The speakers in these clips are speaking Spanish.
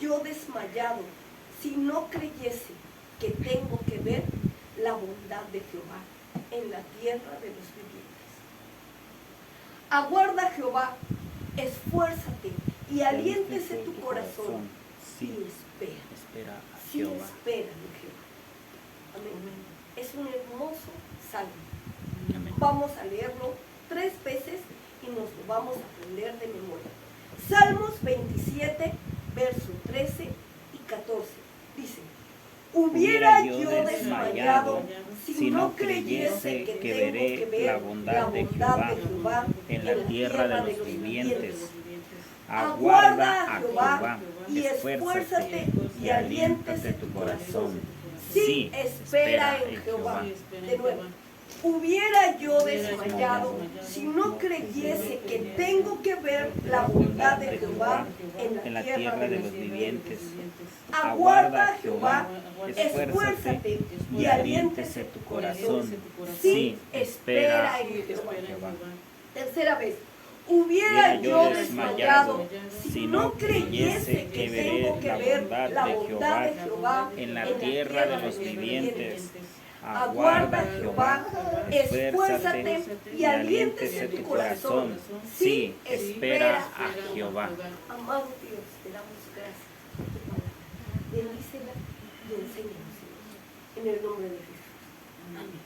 yo desmayado si no creyese que tengo que ver la bondad de Jehová en la tierra de los vivientes. Aguarda, Jehová, esfuérzate y aliéntese tu corazón. Sí, y espera. espera a Sí, Jehová. espera en Jehová. Amén. Es un hermoso salmo. Amén. Vamos a leerlo 3 veces y nos lo vamos a aprender de memoria. Salmos 27, verso 13 y 14. Dice: hubiera yo desmayado si no creyese que tengo que ver la bondad de Jehová en la tierra de los vivientes. Aguarda a Jehová y esfuérzate y aliéntese tu corazón. Sí, espera en Jehová. De nuevo. Hubiera yo desmayado si no creyese que tengo que ver la bondad de Jehová en la tierra de los vivientes. Aguarda, Jehová, esfuérzate y aliéntese tu corazón. Sí, espera en Jehová. Tercera vez. Hubiera yo desmayado si no creyese que tengo que ver la bondad de Jehová en la tierra de los vivientes. Aguarda, Jehová, esfuérzate y aliéntese tu corazón. Sí, espera a Jehová. Amado Dios, te damos gracias por tu palabra. Bendícela y enséñanos, Señor, en el nombre de Jesús. Amén.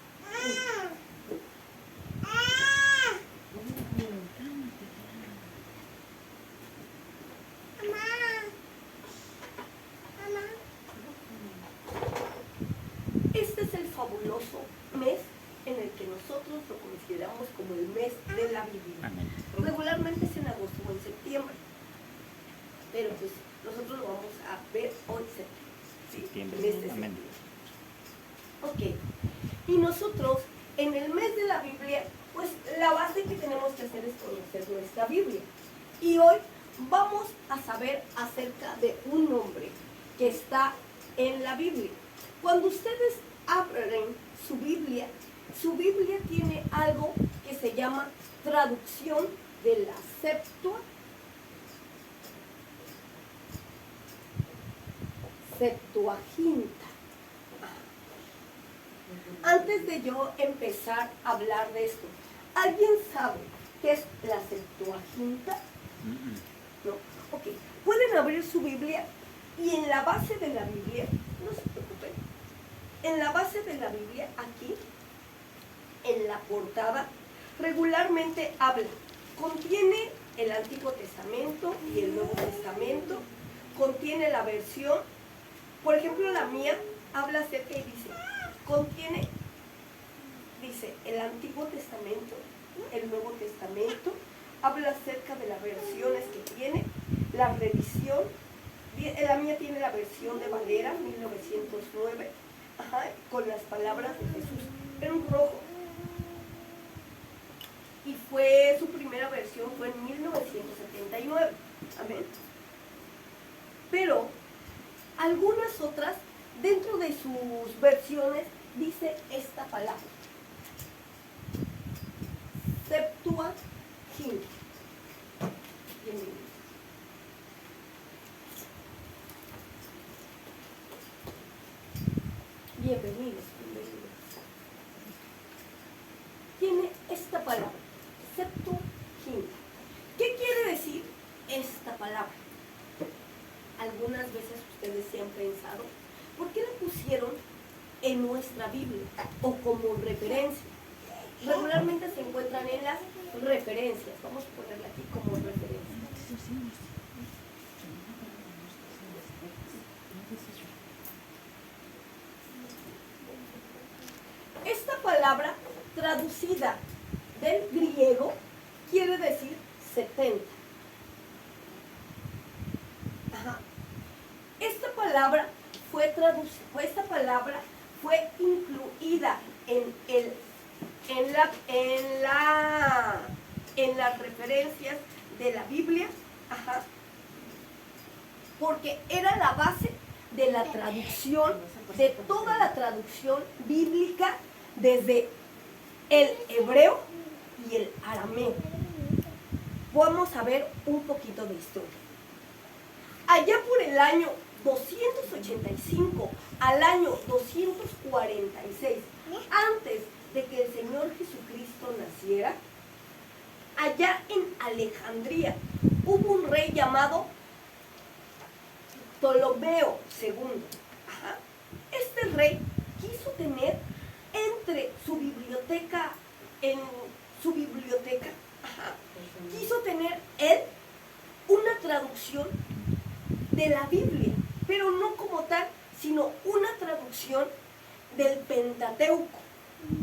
Este es el fabuloso mes en el que nosotros lo consideramos como el mes de la Biblia. Amén. Regularmente es en agosto o en septiembre, pero pues nosotros lo vamos a ver hoy Septiembre. el mes de Amén. septiembre. Ok, y nosotros en el mes de la Biblia, pues la base que tenemos que hacer es conocer nuestra Biblia. Y hoy vamos a saber acerca de un nombre que está en la Biblia. Cuando ustedes abren su Biblia tiene algo que se llama traducción de la Septuaginta. Antes de yo empezar a hablar de esto, ¿alguien sabe qué es la Septuaginta? No. Ok. Pueden abrir su Biblia y en la base de la Biblia, no se preocupen, en la base de la Biblia, aquí, en la portada, regularmente habla, contiene el Antiguo Testamento y el Nuevo Testamento, contiene la versión, por ejemplo la mía, habla acerca y dice el Antiguo Testamento, el Nuevo Testamento, habla acerca de las versiones que tiene, la revisión. La mía tiene la versión de Valera, 1909, con las palabras de Jesús en rojo. Y su primera versión fue en 1979. Amén. Pero algunas otras, dentro de sus versiones, dice esta palabra: Septuaginta. Bienvenido. Bienvenidos. Tiene esta palabra, Septuaginta. ¿Qué quiere decir esta palabra? Algunas veces ustedes se han pensado, ¿por qué la pusieron en nuestra Biblia o como referencia? Regularmente se encuentran en las referencias. Vamos a ponerla aquí como referencia. Esta palabra traducida del griego quiere decir 70. Esta palabra fue incluida en las referencias de la Biblia, porque era la base de la traducción, de toda la traducción bíblica, desde el hebreo y el arameo. Vamos a ver un poquito de historia. allá por el año 285 al año 246, antes de que el Señor Jesucristo naciera, allá en Alejandría hubo un rey llamado Ptolomeo II. Ajá. Este rey quiso tener entre su biblioteca, ajá, quiso tener él una traducción de la Biblia, pero no como tal, sino una traducción del Pentateuco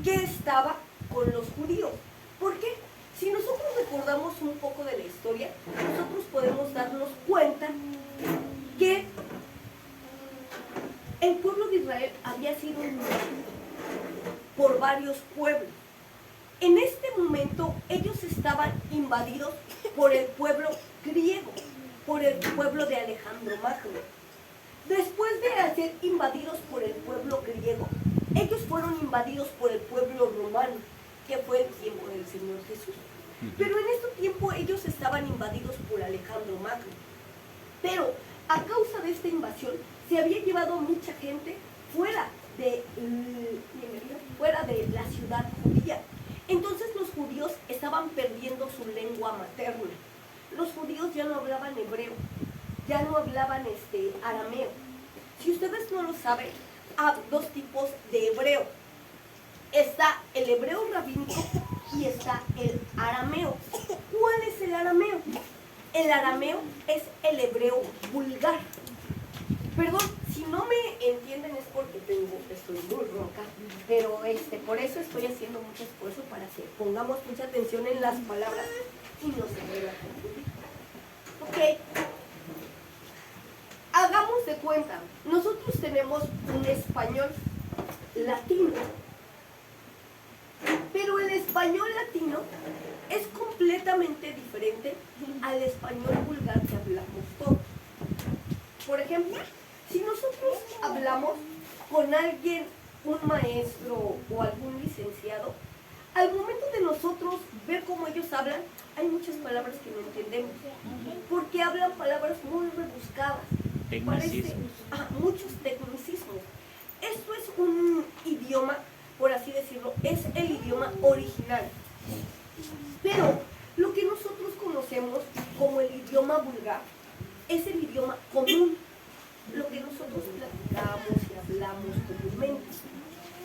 que estaba con los judíos. ¿Por qué? Si nosotros recordamos un poco de la historia, nosotros podemos darnos cuenta que el pueblo de Israel había sido invadido por varios pueblos. En este momento ellos estaban invadidos por el pueblo griego, por el pueblo de Alejandro Magno. Después de ser invadidos por el pueblo griego, ellos fueron invadidos por el pueblo romano, que fue el tiempo del Señor Jesús. Pero en este tiempo ellos estaban invadidos por Alejandro Magno. Pero a causa de esta invasión se había llevado mucha gente fuera de la ciudad judía. Entonces los judíos estaban perdiendo su lengua materna. Los judíos ya no hablaban hebreo, ya no hablaban arameo. Si ustedes no lo saben, hay dos tipos de hebreo. Está el hebreo rabínico y está el arameo. ¿Cuál es el arameo? El arameo es el hebreo vulgar. Perdón, si no me entienden es porque estoy muy ronca, pero por eso estoy haciendo mucho esfuerzo para que pongamos mucha atención en las palabras y no se vuelva a confundir. Ok, hagamos de cuenta, nosotros tenemos un español latino, pero el español latino es completamente diferente al español vulgar que hablamos todos. Por ejemplo, si nosotros hablamos con alguien, un maestro o algún licenciado, al momento de nosotros ver cómo ellos hablan, hay muchas palabras que no entendemos, porque hablan palabras muy rebuscadas. Tecnicismos. Muchos tecnicismos. Esto es un idioma, por así decirlo, es el idioma original. Pero lo que nosotros conocemos como el idioma vulgar es el idioma común, lo que nosotros platicamos y hablamos comúnmente.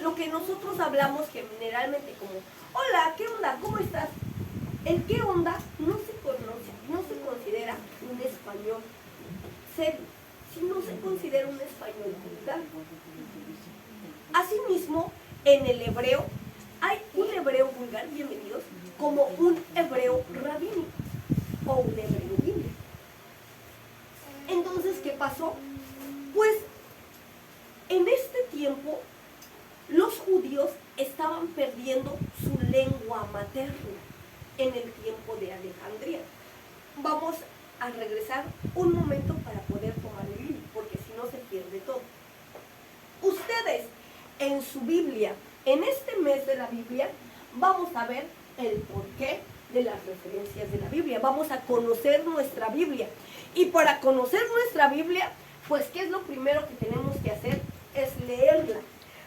Lo que nosotros hablamos generalmente como, hola, ¿qué onda? ¿Cómo estás? El qué onda no se conoce, no se considera un español serio, sino se considera un español vulgar. Asimismo, en el hebreo, hay un hebreo vulgar, bienvenidos, como un hebreo rabínico o un hebreo bíblico. Entonces, ¿qué pasó? Pues, en este tiempo, los judíos estaban perdiendo su lengua materna en el tiempo de Alejandría. Vamos a regresar un momento para poder tomar el libro, porque si no se pierde todo. Ustedes, en su Biblia, en este mes de la Biblia, vamos a ver el porqué de las referencias de la Biblia. Vamos a conocer nuestra Biblia. Y para conocer nuestra Biblia, pues, ¿qué es lo primero que tenemos que hacer? Es leerla.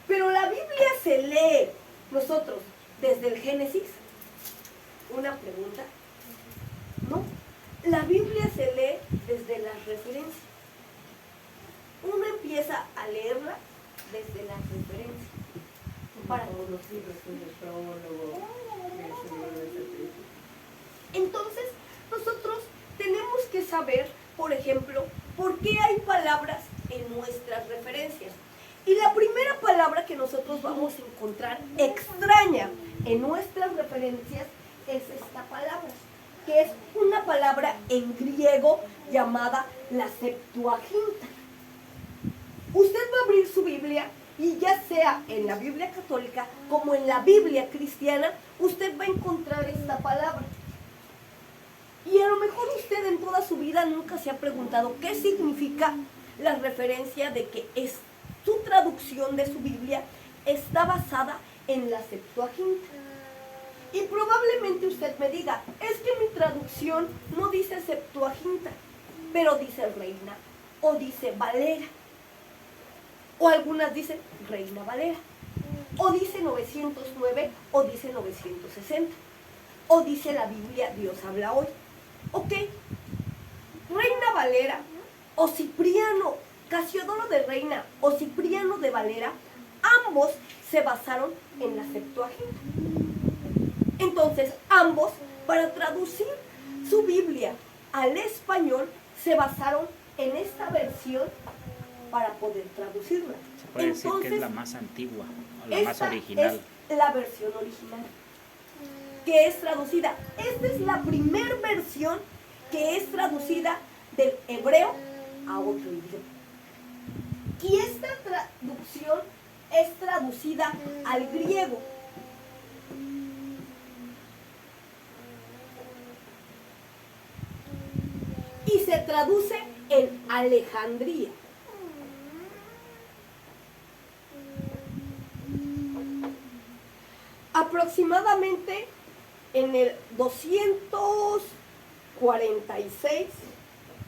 Pero la Biblia se lee, nosotros, desde el Génesis. ¿Una pregunta? No. La Biblia se lee desde las referencias. Uno empieza a leerla desde las referencias. Para conocer. Entonces, nosotros tenemos que saber, por ejemplo, por qué hay palabras en nuestras referencias. Y la primera palabra que nosotros vamos a encontrar extraña en nuestras referencias es esta palabra, que es una palabra en griego llamada la Septuaginta. Usted va a abrir su Biblia y ya sea en la Biblia católica como en la Biblia cristiana, usted va a encontrar esta palabra. Y a lo mejor usted en toda su vida nunca se ha preguntado qué significa la referencia de que su traducción de su Biblia está basada en la Septuaginta. Y probablemente usted me diga, es que mi traducción no dice Septuaginta, pero dice Reina o dice Valera, o algunas dicen Reina Valera, o dice 909 o dice 960, o dice la Biblia Dios habla hoy. Ok, Reina Valera o Cipriano, Casiodoro de Reina o Cipriano de Valera, ambos se basaron en la Septuaginta. Entonces, ambos, para traducir su Biblia al español, se basaron en esta versión para poder traducirla. Se puede decir que es la más antigua, o la más original. Es la versión original, que es traducida. Esta es la primera versión que es traducida del hebreo a otro idioma. Y esta traducción es traducida al griego. Y se traduce en Alejandría. Aproximadamente en el 246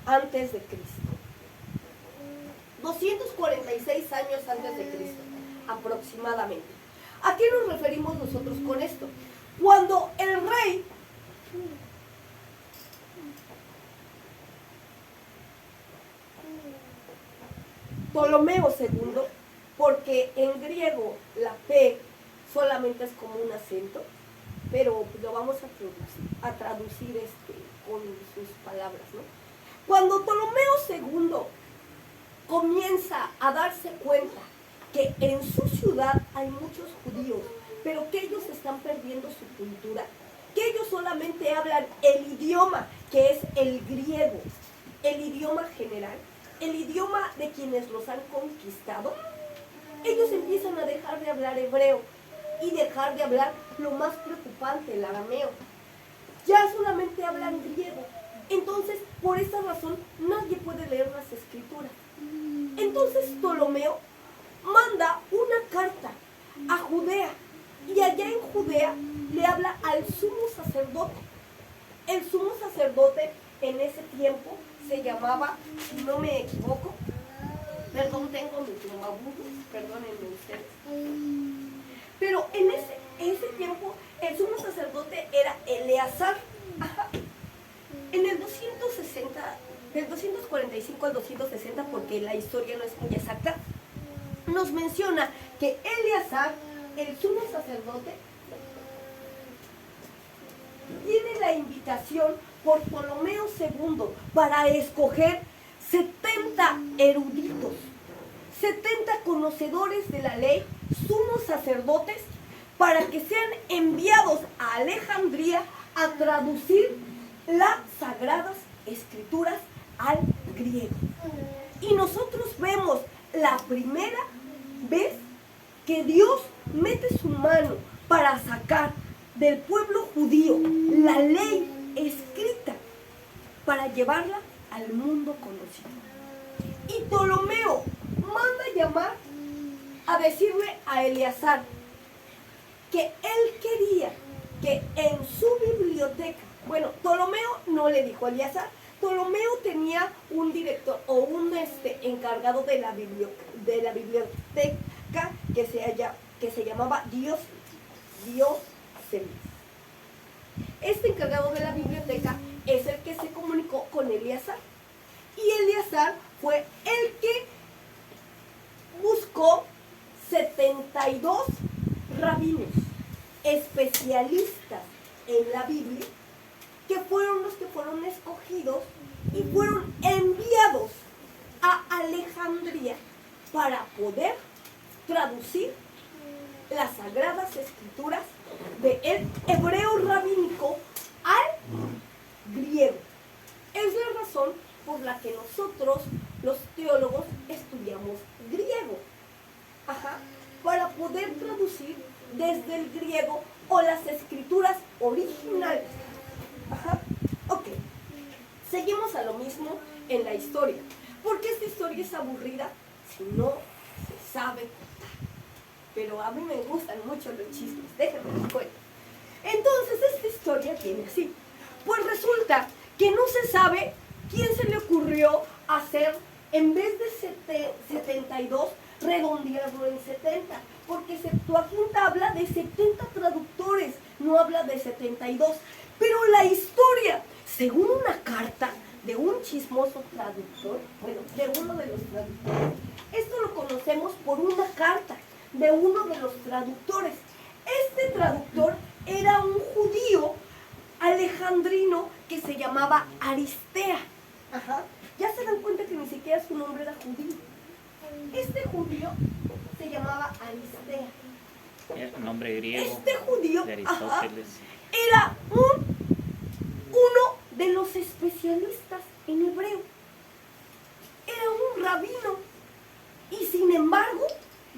antes de Cristo. 246 años antes de Cristo, aproximadamente. ¿A qué nos referimos nosotros con esto? Cuando el rey Ptolomeo II, porque en griego la P solamente es como un acento, pero lo vamos a traducir con sus palabras, ¿no? Cuando Ptolomeo II comienza a darse cuenta que en su ciudad hay muchos judíos, pero que ellos están perdiendo su cultura, que ellos solamente hablan el idioma que es el griego, el idioma general, el idioma de quienes los han conquistado, ellos empiezan a dejar de hablar hebreo y dejar de hablar lo más preocupante, el arameo. Ya solamente hablan griego. Entonces, por esa razón, nadie puede leer las escrituras. Entonces Ptolomeo manda una carta a Judea, y allá en Judea le habla al sumo sacerdote. El sumo sacerdote en ese tiempo se llamaba, si no me equivoco, perdón, tengo mi plumabujo, perdónenme ustedes, pero en ese tiempo el sumo sacerdote era Eleazar. Ajá. En el 260, del 245 al 260, porque la historia no es muy exacta, nos menciona que Eleazar, el sumo sacerdote, tiene la invitación por Ptolomeo II para escoger 70 eruditos, 70 conocedores de la ley, sumos sacerdotes, para que sean enviados a Alejandría a traducir las sagradas escrituras al griego. Y nosotros vemos la primera vez que Dios mete su mano para sacar del pueblo judío la ley escrita para llevarla al mundo conocido. Y Ptolomeo manda llamar a decirle a Eleazar que él quería que en su biblioteca, bueno, Ptolomeo no le dijo a Eleazar, Ptolomeo tenía un director o un encargado de la biblioteca que se llamaba Dióceles. Este encargado de la biblioteca es el que se comunicó con Eleazar. Y Eleazar fue el que buscó 72 rabinos especialistas en la Biblia, que fueron los que fueron escogidos y fueron enviados a Alejandría para poder traducir las sagradas escrituras del hebreo rabínico al griego. Es la razón por la que nosotros, los teólogos, estudiamos griego. Ajá. Para poder traducir desde el griego o las escrituras originales. Ajá. Ok. Seguimos a lo mismo en la historia. ¿Por qué esta historia es aburrida si no se sabe contar? Pero a mí me gustan mucho los chismes, déjenme les cuento. Entonces esta historia tiene así. Pues resulta que no se sabe quién se le ocurrió hacer En vez de 72, redondearlo en 70, porque Septuaginta habla de 70 traductores, no habla de 72. Pero la historia, según una carta de un chismoso traductor, bueno, de uno de los traductores, esto lo conocemos por una carta de uno de los traductores. Este traductor era un judío alejandrino que se llamaba Aristea. Ajá. Ya se dan cuenta que ni siquiera su nombre era judío. Este judío se llamaba Aristea. El nombre griego Este judío, de Aristóteles. era uno de los especialistas en hebreo. Era un rabino. Y sin embargo,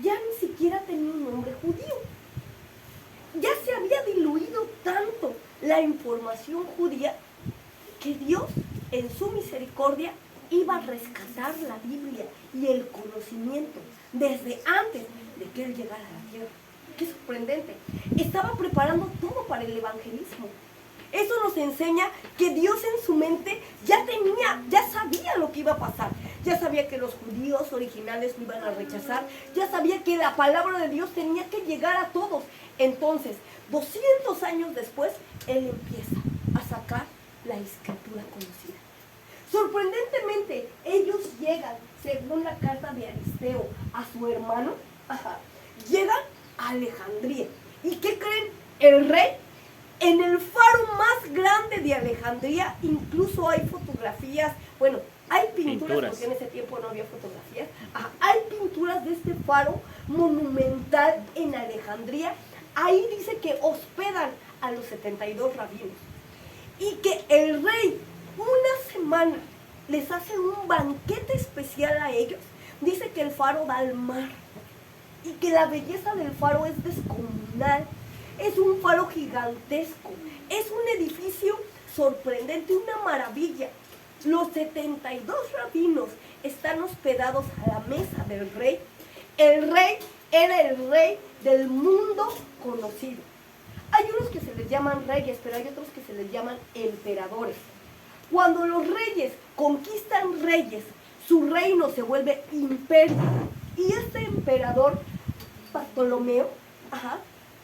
ya ni siquiera tenía un nombre judío. Ya se había diluido tanto la información judía que Dios, en su misericordia, iba a rescatar la Biblia y el conocimiento desde antes de que Él llegara a la tierra. Qué sorprendente. Estaba preparando todo para el evangelismo. Eso nos enseña que Dios en su mente ya sabía lo que iba a pasar. Ya sabía que los judíos originales lo iban a rechazar. Ya sabía que la palabra de Dios tenía que llegar a todos. Entonces, 200 años después, Él empieza a sacar la escritura conocida. Sorprendentemente, ellos llegan, según la carta de Aristeo, a su hermano, llegan a Alejandría. ¿Y qué creen? El rey, en el faro más grande de Alejandría, incluso hay fotografías, bueno, hay pinturas, porque en ese tiempo no había fotografías, hay pinturas de este faro monumental en Alejandría. Ahí dice que hospedan a los 72 rabinos y que el rey una semana les hace un banquete especial a ellos. Dice que el faro da al mar y que la belleza del faro es descomunal. Es un faro gigantesco, es un edificio sorprendente, una maravilla. Los 72 rabinos están hospedados a la mesa del rey. El rey era el rey del mundo conocido. Hay unos que se les llaman reyes, pero hay otros que se les llaman emperadores. Cuando los reyes conquistan reyes, su reino se vuelve imperio. Y este emperador, Ptolomeo,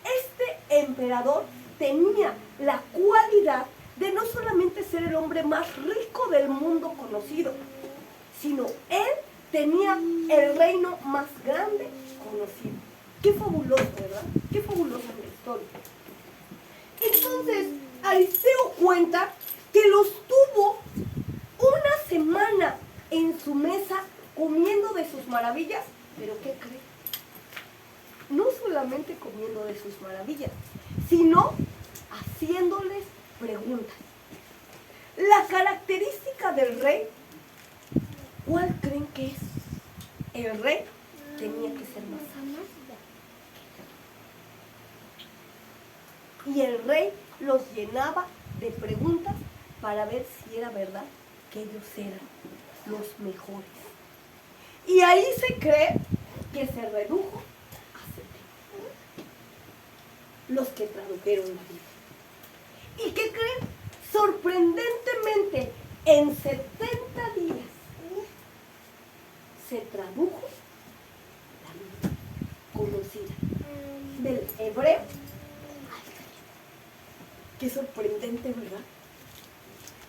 este emperador tenía la cualidad de no solamente ser el hombre más rico del mundo conocido, sino él tenía el reino más grande conocido. Qué fabuloso, ¿verdad? Qué fabulosa la historia. Entonces, Aristeo cuenta que los tuvo una semana en su mesa comiendo de sus maravillas, pero ¿qué cree? No solamente comiendo de sus maravillas, sino haciéndoles preguntas. La característica del rey, ¿cuál creen que es? El rey tenía que ser más sabio. Y el rey los llenaba de preguntas para ver si era verdad que ellos eran los mejores. Y ahí se cree que se redujo a 70 los que tradujeron la Biblia. ¿Y qué creen? Sorprendentemente, en 70 días se tradujo la Biblia conocida del hebreo al griego. Qué sorprendente, ¿verdad?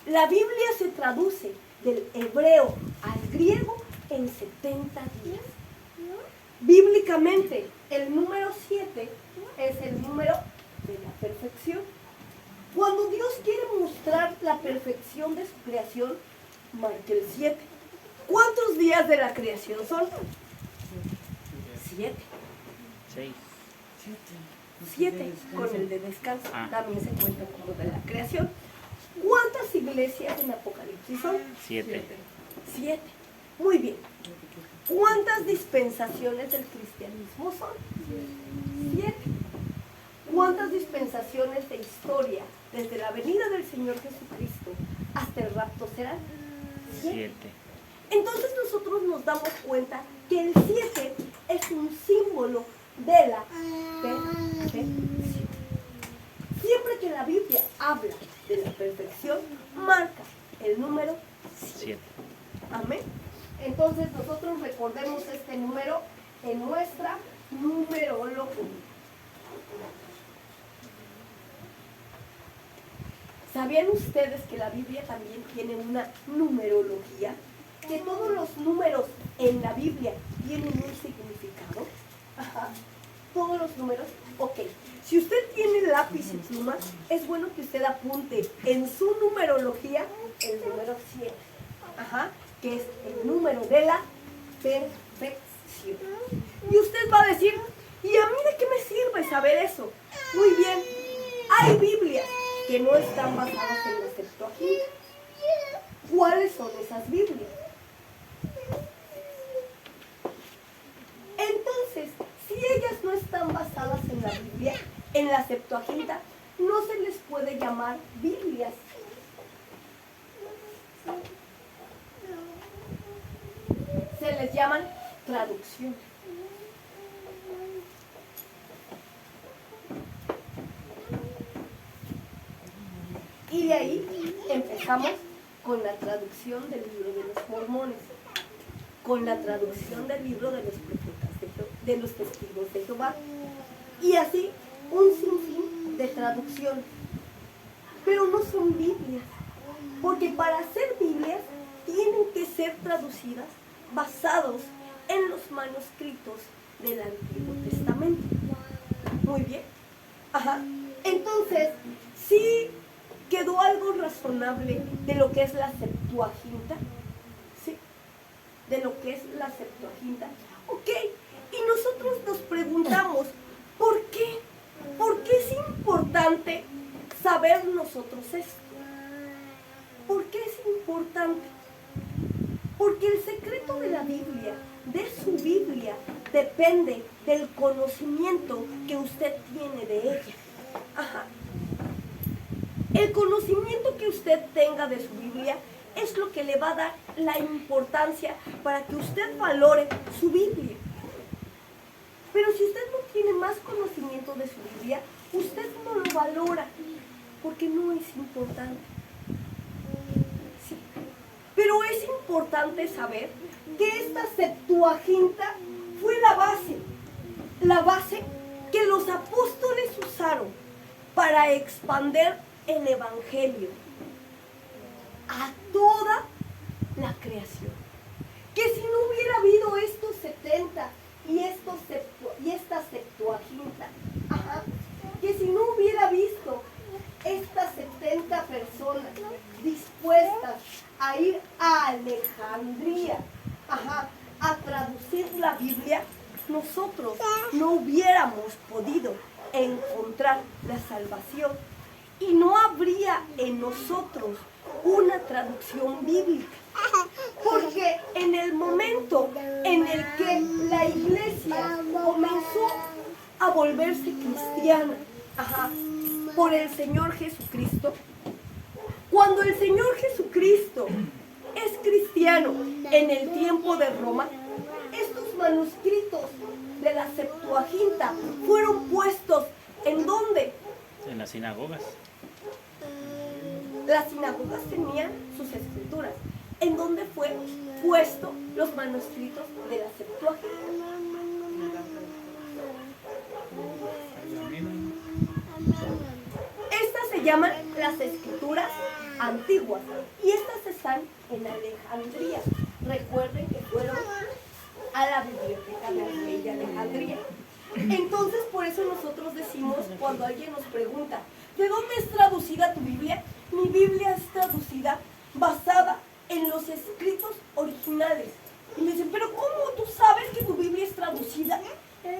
La Biblia se traduce del hebreo al griego en 70 días. Bíblicamente, el número 7 es el número de la perfección. Cuando Dios quiere mostrar la perfección de su creación, marca el 7. ¿Cuántos días de la creación son? 7. 6. 7 con el de descanso. También se cuenta como de la creación. ¿Cuántas iglesias en Apocalipsis son? 7. 7. Muy bien. ¿Cuántas dispensaciones del cristianismo son? 7. ¿Cuántas dispensaciones de historia desde la venida del Señor Jesucristo hasta el rapto serán? 7. Entonces nosotros nos damos cuenta que el 7 es un símbolo de la perfección. Siempre que la Biblia habla de la perfección, marca el número 7. Amén. Entonces, nosotros recordemos este número en nuestra numerología. ¿Sabían ustedes que la Biblia también tiene una numerología? Que todos los números en la Biblia tienen un significado. Ajá. Todos los números. Ok. Si usted tiene lápiz y pluma, es bueno que usted apunte en su numerología el número 100. Ajá. Que es el número de la perfección. Y usted va a decir, ¿y a mí de qué me sirve saber eso? Muy bien. Hay Biblias que no están basadas en la Septuaginta. ¿Cuáles son esas Biblias? Entonces, si ellas no están basadas en la Biblia, en la Septuaginta, no se les puede llamar Biblias. Se les llaman traducciones. Y de ahí empezamos con la traducción del libro de los mormones, con la traducción del libro de los profetas de los testigos de Jehová, y así un sinfín de traducciones. Pero no son Biblias, porque para ser Biblias tienen que ser traducidas basados en los manuscritos del Antiguo Testamento. Muy bien. Ajá. Entonces, sí quedó algo razonable de lo que es la Septuaginta. ¿Sí? De lo que es la Septuaginta. Ok. Y nosotros nos preguntamos, ¿por qué? ¿Por qué es importante saber nosotros esto? ¿Por qué es importante? Porque el secreto de la Biblia, de su Biblia, depende del conocimiento que usted tiene de ella. Ajá. El conocimiento que usted tenga de su Biblia es lo que le va a dar la importancia para que usted valore su Biblia. Pero si usted no tiene más conocimiento de su Biblia, usted no lo valora, porque no es importante. Sí. Pero es importante saber que esta Septuaginta fue la base que los apóstoles usaron para expandir el Evangelio a toda la creación. Que si no hubiera habido estos 70 y esta Septuaginta, ajá, que si no hubiera visto estas 70 personas dispuestas a ir a Alejandría, ajá, a traducir la Biblia, nosotros no hubiéramos podido encontrar la salvación y no habría en nosotros una traducción bíblica. Porque en el momento en el que la iglesia comenzó a volverse cristiana, ajá, por el Señor Jesucristo, cuando el Señor Jesucristo es cristiano en el tiempo de Roma, estos manuscritos de la Septuaginta fueron puestos ¿en dónde? En las sinagogas. Las sinagogas tenían sus escrituras. ¿En dónde fue puesto los manuscritos de la Septuaginta? Estas se llaman las escrituras antiguas y estas están en Alejandría. Recuerden que fueron a la biblioteca de la ley de Alejandría. Entonces, por eso nosotros decimos, cuando alguien nos pregunta, ¿de dónde es traducida tu Biblia? Mi Biblia es traducida basada en los escritos originales. Y me dicen, pero ¿cómo tú sabes que tu Biblia es traducida?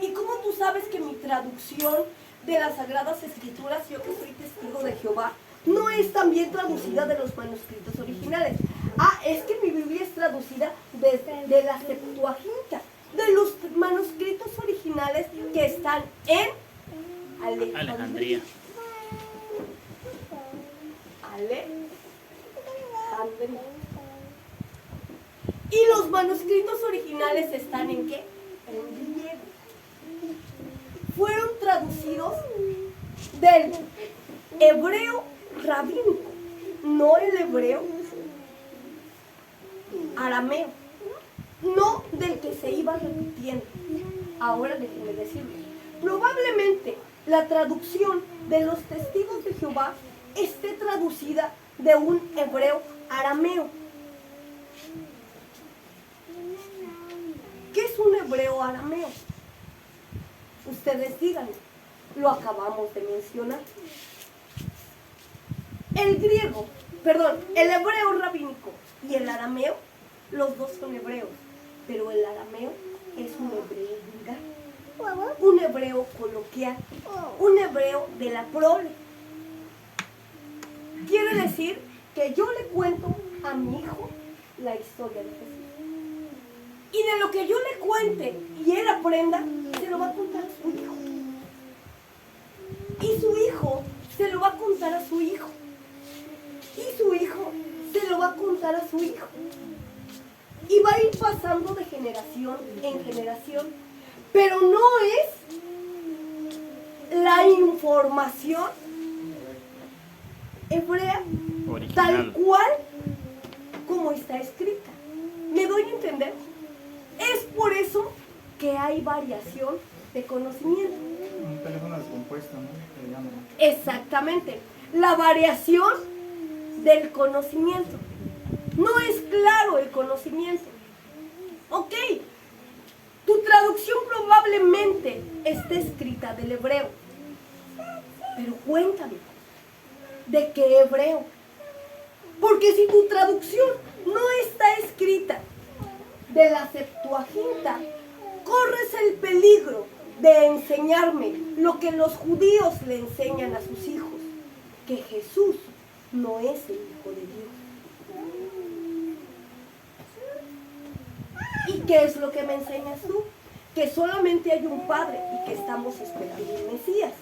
¿Y cómo tú sabes que mi traducción de las Sagradas Escrituras, yo que soy testigo de Jehová, no es también traducida de los manuscritos originales? Ah, es que mi Biblia es traducida de la Septuaginta, de los manuscritos originales que están en Alejandría. Y los manuscritos originales están ¿en qué? En griego. Fueron traducidos del hebreo rabínico, no el hebreo arameo. no del que se iba repitiendo. Ahora déjenme decirles, probablemente la traducción de los testigos de Jehová esté traducida de un hebreo arameo. ¿Qué es un hebreo arameo? Ustedes díganme, lo acabamos de mencionar. El hebreo rabínico y el arameo, los dos son hebreos, pero el arameo es un hebreo vulgar, un hebreo coloquial, un hebreo de la prole. Quiere decir que yo le cuento a mi hijo la historia de Jesús. Y de lo que yo le cuente y él aprenda, se lo va a contar a su hijo. Y su hijo se lo va a contar a su hijo. Y su hijo se lo va a contar a su hijo. Y va a ir pasando de generación en generación. Pero no es la información hebrea Original. tal cual como está escrita. ¿Me doy a entender? Es por eso que hay variación de conocimiento. Un teléfono descompuesto, ¿no? Se llama. Exactamente. La variación del conocimiento. No es claro el conocimiento. Ok. Tu traducción probablemente esté escrita del hebreo. Pero cuéntame, ¿de qué hebreo? Porque si tu traducción no está escrita de la Septuaginta, corres el peligro de enseñarme lo que los judíos le enseñan a sus hijos, que Jesús no es el Hijo de Dios. ¿Y qué es lo que me enseñas tú? Que solamente hay un Padre y que estamos esperando un Mesías.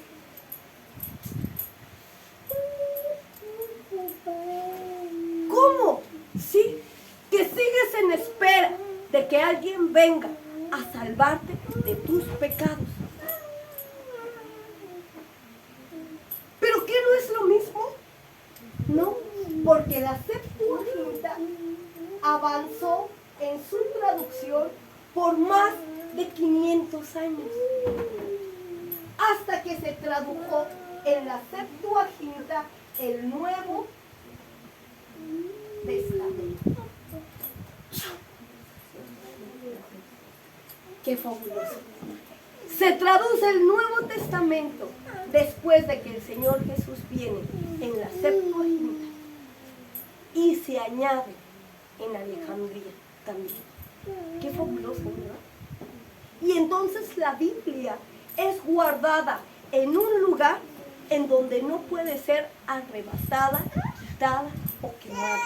¿Cómo? Sí, que sigues en espera de que alguien venga a salvarte de tus pecados. ¿Pero qué no es lo mismo? No, porque la Septuaginta avanzó en su traducción por más de 500 años, hasta que se tradujo en la Septuaginta el Nuevo Testamento. ¡Qué fabuloso! Se traduce el Nuevo Testamento después de que el Señor Jesús viene en la Septuaginta y se añade en Alejandría también. ¡Qué fabuloso!, ¿verdad? Y entonces la Biblia es guardada en un lugar en donde no puede ser arrebatada, quitada o quemada.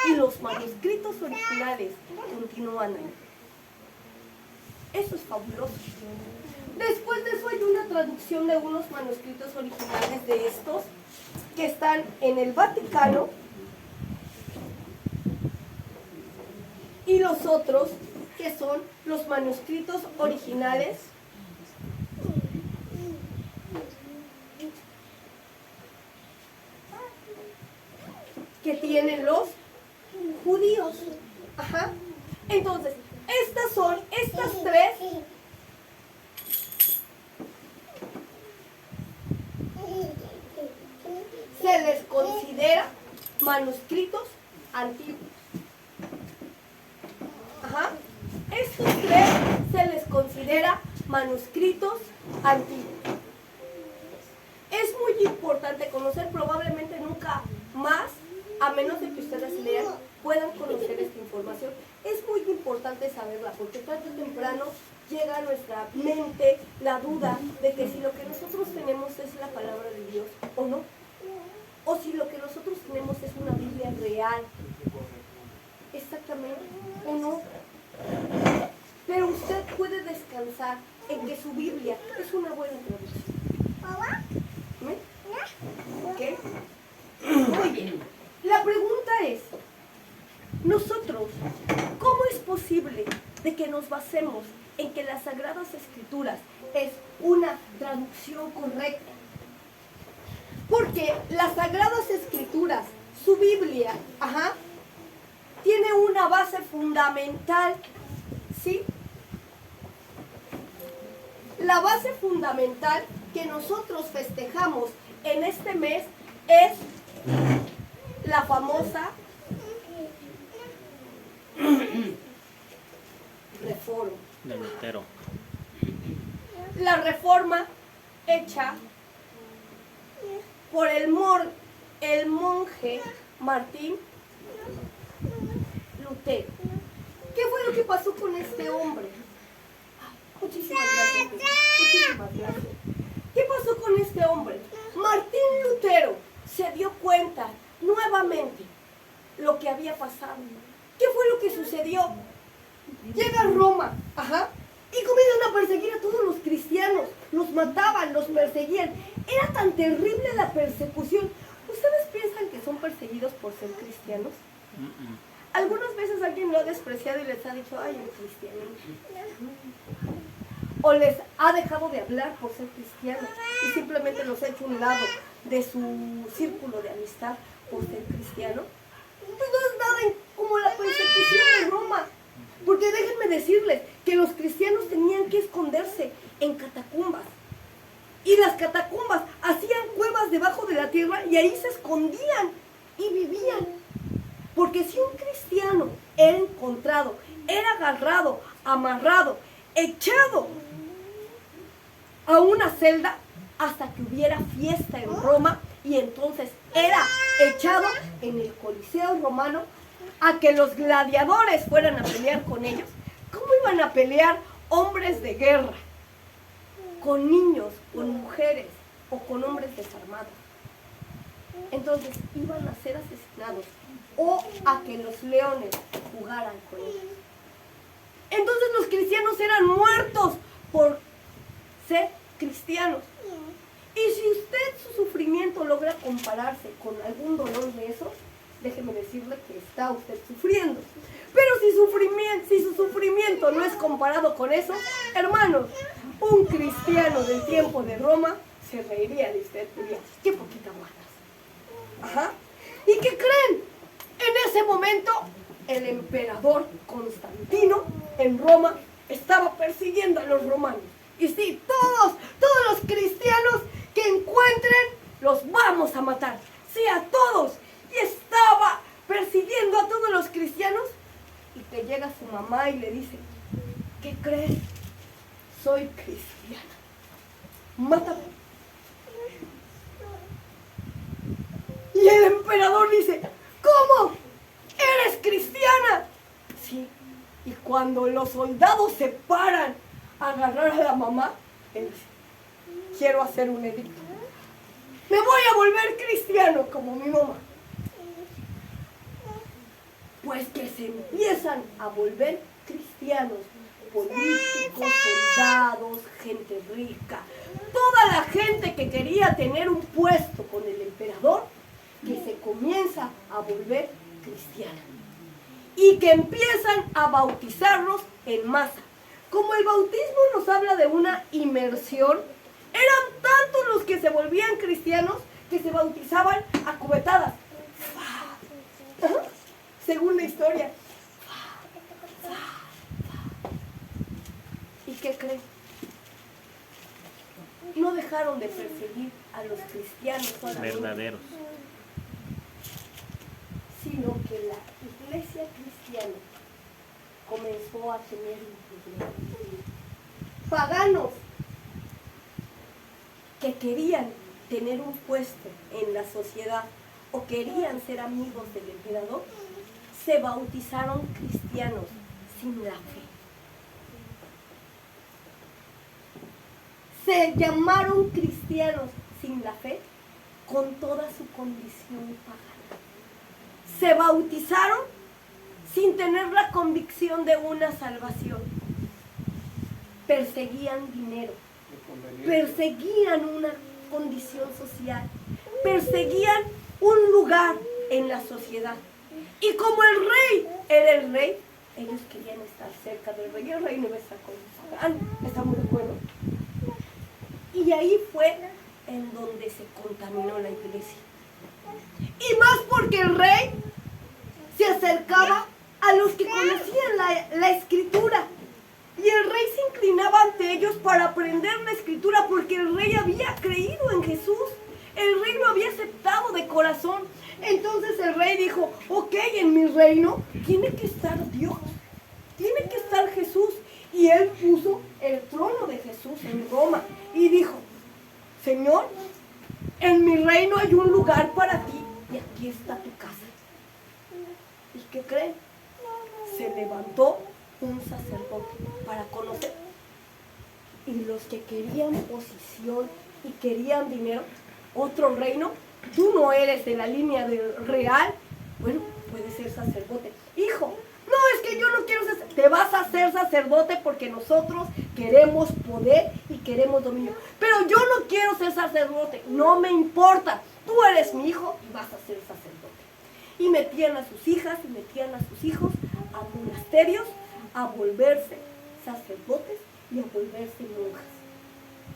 Y los manuscritos originales continúan ahí. Eso es fabuloso. Después de eso hay una traducción de unos manuscritos originales de estos que están en el Vaticano, y los otros que son los manuscritos originales que tienen los judíos. Ajá. Entonces, estas tres se les considera manuscritos antiguos. Ajá. Estos tres se les considera manuscritos antiguos. Es muy importante conocer, probablemente nunca más, a menos de que ustedes lean, puedan conocer esta información. Es muy importante saberla, porque tarde o temprano llega a nuestra mente la duda de que si lo que nosotros tenemos es la palabra de Dios o no, o si lo que nosotros tenemos es una Biblia real, exactamente, o no. Pero usted puede descansar en que su Biblia es una buena traducción. ¿Ok? Muy bien. La pregunta es, nosotros, ¿cómo es posible de que nos basemos en que las Sagradas Escrituras es una traducción correcta? Porque las Sagradas Escrituras, su Biblia, tiene una base fundamental, ¿sí? La base fundamental que nosotros festejamos en este mes es la famosa reforma. De Lutero. La reforma hecha por el monje Martín Lutero. ¿Qué fue lo que pasó con este hombre? Muchísimas gracias. Muchísimas gracias. ¿Qué pasó con este hombre? Martín Lutero se dio cuenta nuevamente lo que había pasado. ¿Qué fue lo que sucedió? Llega a Roma, y comienzan a perseguir a todos los cristianos. Los mataban, los perseguían. Era tan terrible la persecución. ¿Ustedes piensan que son perseguidos por ser cristianos? Algunas veces alguien lo ha despreciado y les ha dicho, ay, el cristiano. O les ha dejado de hablar por ser cristianos y simplemente los ha hecho a un lado de su círculo de amistad por ser cristiano. Pues no es nada como la persecución de Roma. Porque déjenme decirles que los cristianos tenían que esconderse en catacumbas. Y las catacumbas hacían cuevas debajo de la tierra y ahí se escondían y vivían. Porque si un cristiano era encontrado, era agarrado, amarrado, echado a una celda hasta que hubiera fiesta en Roma, y entonces era echado en el Coliseo romano a que los gladiadores fueran a pelear con ellos. ¿Cómo iban a pelear hombres de guerra? Con niños, con mujeres o con hombres desarmados. Entonces iban a ser asesinados o a que los leones jugaran con ellos. Entonces los cristianos eran muertos por ser cristianos. Y si usted su sufrimiento logra compararse con algún dolor de esos, déjeme decirle que está usted sufriendo. Pero si su sufrimiento no es comparado con eso, hermanos, un cristiano del tiempo de Roma se reiría de usted, diría, qué poquita guanas. ¿Y qué creen? En ese momento, el emperador Constantino en Roma estaba persiguiendo a los romanos. Y sí, todos los cristianos que encuentren, los vamos a matar. Sí, a todos. Y estaba persiguiendo a todos los cristianos. Y que llega su mamá y le dice, ¿qué crees? Soy cristiana. Mátame. Y el emperador dice, ¿cómo? ¿Eres cristiana? Sí. Y cuando los soldados se paran a agarrar a la mamá, él dice, quiero hacer un edicto. Me voy a volver cristiano como mi mamá. Pues que se empiezan a volver cristianos, políticos, soldados, gente rica, toda la gente que quería tener un puesto con el emperador, que se comienza a volver cristiana. Y que empiezan a bautizarlos en masa. Como el bautismo nos habla de una inmersión, eran tantos los que se volvían cristianos que se bautizaban a cubetadas. Según la historia. ¿Y qué creen? No dejaron de perseguir a los cristianos verdaderos, sino que la iglesia cristiana comenzó a tener paganos que querían tener un puesto en la sociedad o querían ser amigos del emperador, se bautizaron cristianos sin la fe. Se llamaron cristianos sin la fe con toda su condición pagana. Se bautizaron sin tener la convicción de una salvación. Perseguían dinero, perseguían una condición social, perseguían un lugar en la sociedad. Y como el rey era el rey, ellos querían estar cerca del rey. El rey no iba a estar con ellos. ¿Estamos de acuerdo? Y ahí fue en donde se contaminó la iglesia. Y más porque el rey se acercaba a los que conocían la escritura. Y el rey se inclinaba ante ellos para aprender la escritura porque el rey había creído en Jesús. El rey lo había aceptado de corazón. Entonces el rey dijo, ok, en mi reino tiene que estar Dios, tiene que estar Jesús. Y él puso el trono de Jesús en Roma y dijo, Señor, en mi reino hay un lugar para ti y aquí está tu casa. ¿Y qué creen? Se levantó un sacerdote para conocer. Y los que querían posición y querían dinero, otro reino, tú no eres de la línea del real, bueno, puedes ser sacerdote. Hijo, no, es que yo no quiero ser, te vas a ser sacerdote porque nosotros queremos poder y queremos dominio. Pero yo no quiero ser sacerdote, no me importa, tú eres mi hijo y vas a ser sacerdote. Y metían a sus hijas y metían a sus hijos a monasterios a volverse sacerdotes y a volverse monjas.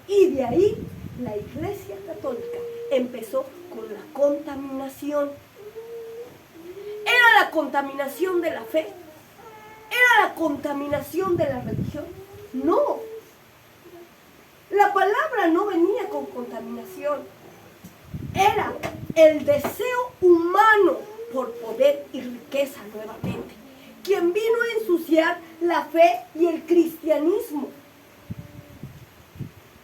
Y de ahí la Iglesia Católica empezó con la contaminación. ¿Era la contaminación de la fe? ¿Era la contaminación de la religión? No. La palabra no venía con contaminación. Era el deseo humano por poder y riqueza nuevamente, quien vino a ensuciar la fe y el cristianismo.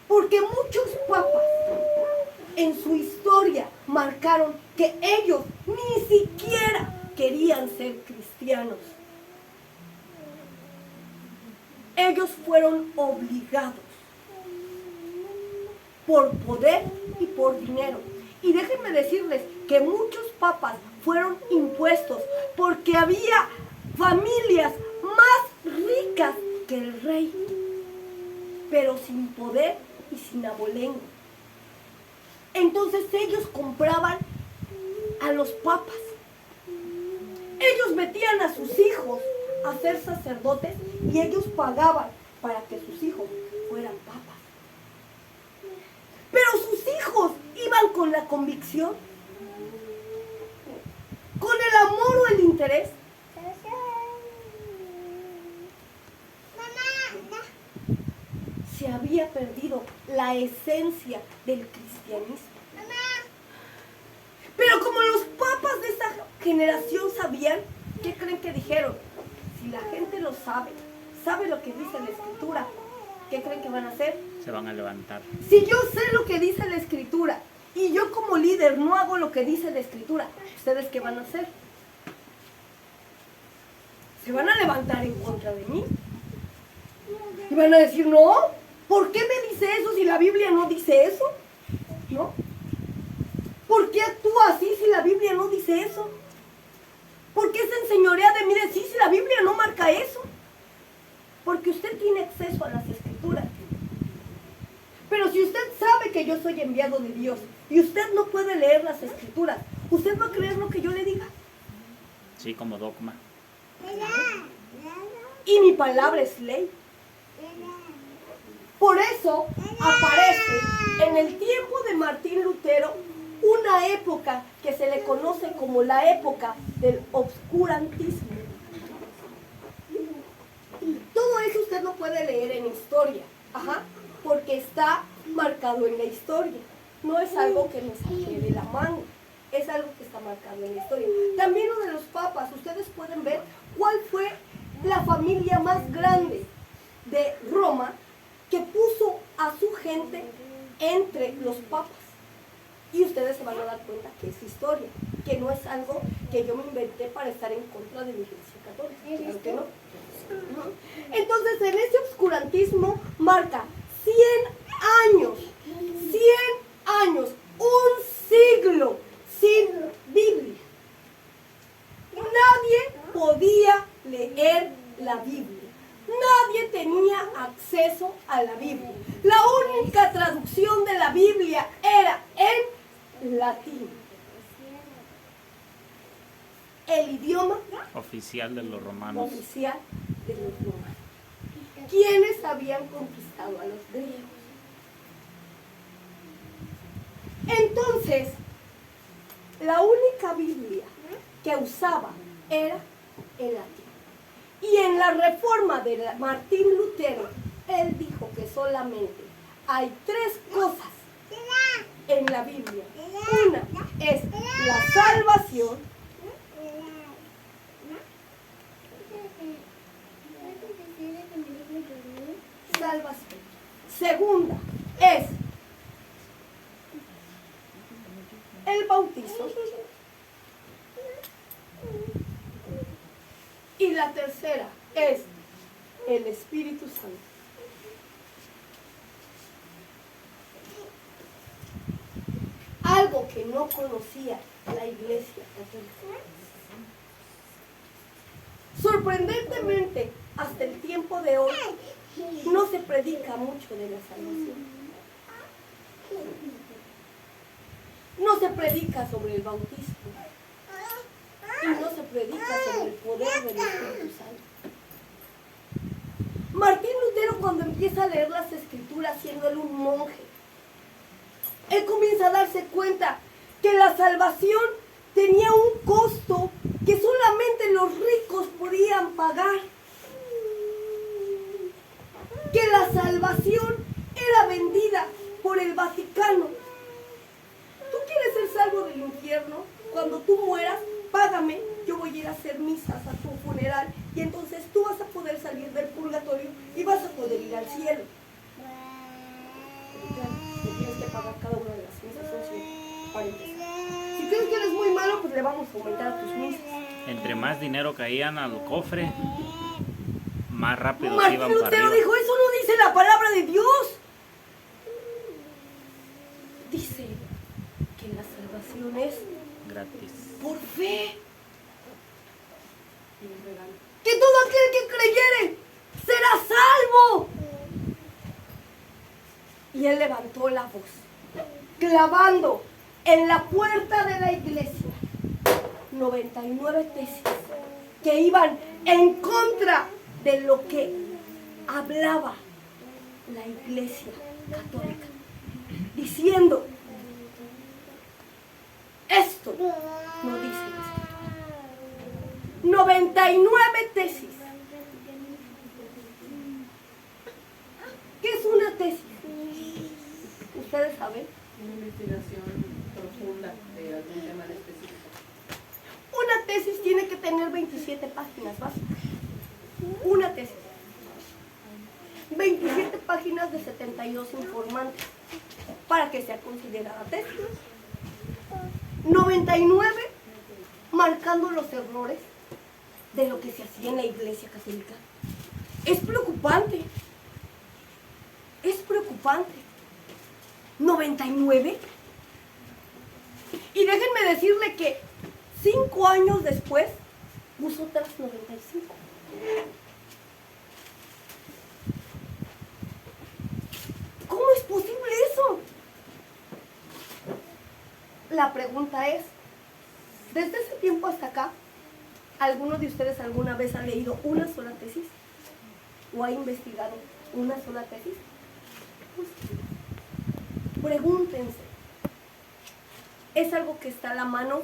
Porque muchos papas en su historia marcaron que ellos ni siquiera querían ser cristianos. Ellos fueron obligados por poder y por dinero. Y déjenme decirles que muchos papas fueron impuestos porque había familias más ricas que el rey, pero sin poder y sin abolengo. Entonces ellos compraban a los papas. Ellos metían a sus hijos a ser sacerdotes y ellos pagaban para que sus hijos fueran papas. Pero sus hijos iban con la convicción, con el amor o el interés. Se había perdido la esencia del cristianismo. Pero como los papas de esta generación sabían, ¿qué creen que dijeron? Si la gente lo sabe, sabe lo que dice la Escritura, ¿qué creen que van a hacer? Se van a levantar. Si yo sé lo que dice la Escritura y yo como líder no hago lo que dice la Escritura, ¿ustedes qué van a hacer? Se van a levantar en contra de mí. Y van a decir, no, ¿por qué me dice eso si la Biblia no dice eso? ¿No? ¿Por qué actúa así si la Biblia no dice eso? ¿Por qué se enseñorea de mí de sí si la Biblia no marca eso? Porque usted tiene acceso a las Escrituras. Pero si usted sabe que yo soy enviado de Dios y usted no puede leer las Escrituras, ¿usted va a creer lo que yo le diga? Sí, como dogma. Y mi palabra es ley. Por eso aparece en el tiempo de Martín Lutero una época que se le conoce como la época del obscurantismo. Todo eso usted lo puede leer en historia, porque está marcado en la historia. No es algo que nos saque de la mano, es algo que está marcado en la historia. También lo de los papas, ustedes pueden ver cuál fue la familia más grande de Roma que puso a su gente entre los papas. Y ustedes se van a dar cuenta que es historia, que no es algo que yo me inventé para estar en contra de la Iglesia Católica. Claro que no. Entonces, en ese obscurantismo marca 100 años, un siglo sin Biblia. Nadie podía leer la Biblia. Nadie tenía acceso a la Biblia. La única traducción de la Biblia era en latín. El idioma oficial de los romanos. Oficial de los romanos. ¿Quiénes habían conquistado a los griegos? Entonces, la única Biblia que usaba era el latín. Y en la reforma de Martín Lutero, él dijo que solamente hay 3 cosas en la Biblia. Una es la salvación, segunda es el bautizo y la tercera es el Espíritu Santo. Algo que no conocía la Iglesia Católica. Sorprendentemente, hasta el tiempo de hoy, no se predica mucho de la salvación. No se predica sobre el bautismo. Y no se predica sobre el poder del Espíritu Santo. Martín Lutero, cuando empieza a leer las Escrituras, siendo él un monje, él comienza a darse cuenta que la salvación tenía un costo que solamente los ricos podían pagar. Que la salvación era vendida por el Vaticano. ¿Tú quieres ser salvo del infierno? Cuando tú mueras, págame, yo voy a ir a hacer misas a tu funeral y entonces tú vas a poder salir del purgatorio y vas a poder ir al cielo. Pero claro, tú tienes que pagar cada una de las misas, son 100 para empezar. Si crees que eres muy malo, pues le vamos a aumentar a tus misas. Entre más dinero caían al cofre, más rápido se Martín iban para Lutero arriba. dijo, eso no dice la palabra de Dios. Dice que la salvación es Gratis. por fe. Que todo aquel que creyere será salvo. Y él levantó la voz, clavando en la puerta de la iglesia 99 tesis que iban en contra de lo que hablaba la Iglesia Católica, diciendo, esto no dice la Escritura. 99 tesis. ¿Qué es una tesis? ¿Ustedes saben? Una investigación profunda de algún tema en específico. Una tesis tiene que tener 27 páginas básicas. Una tesis. 27 páginas de 72 informantes para que sea considerada tesis. 99 marcando los errores de lo que se hacía en la Iglesia Católica. Es preocupante. Es preocupante. 99. Y déjenme decirle que 5 años después puso otras 95. ¿Cómo es posible eso? La pregunta es, desde ese tiempo hasta acá, ¿alguno de ustedes alguna vez ha leído una sola tesis? ¿O ha investigado una sola tesis? Pues, pregúntense. Es algo que está a la mano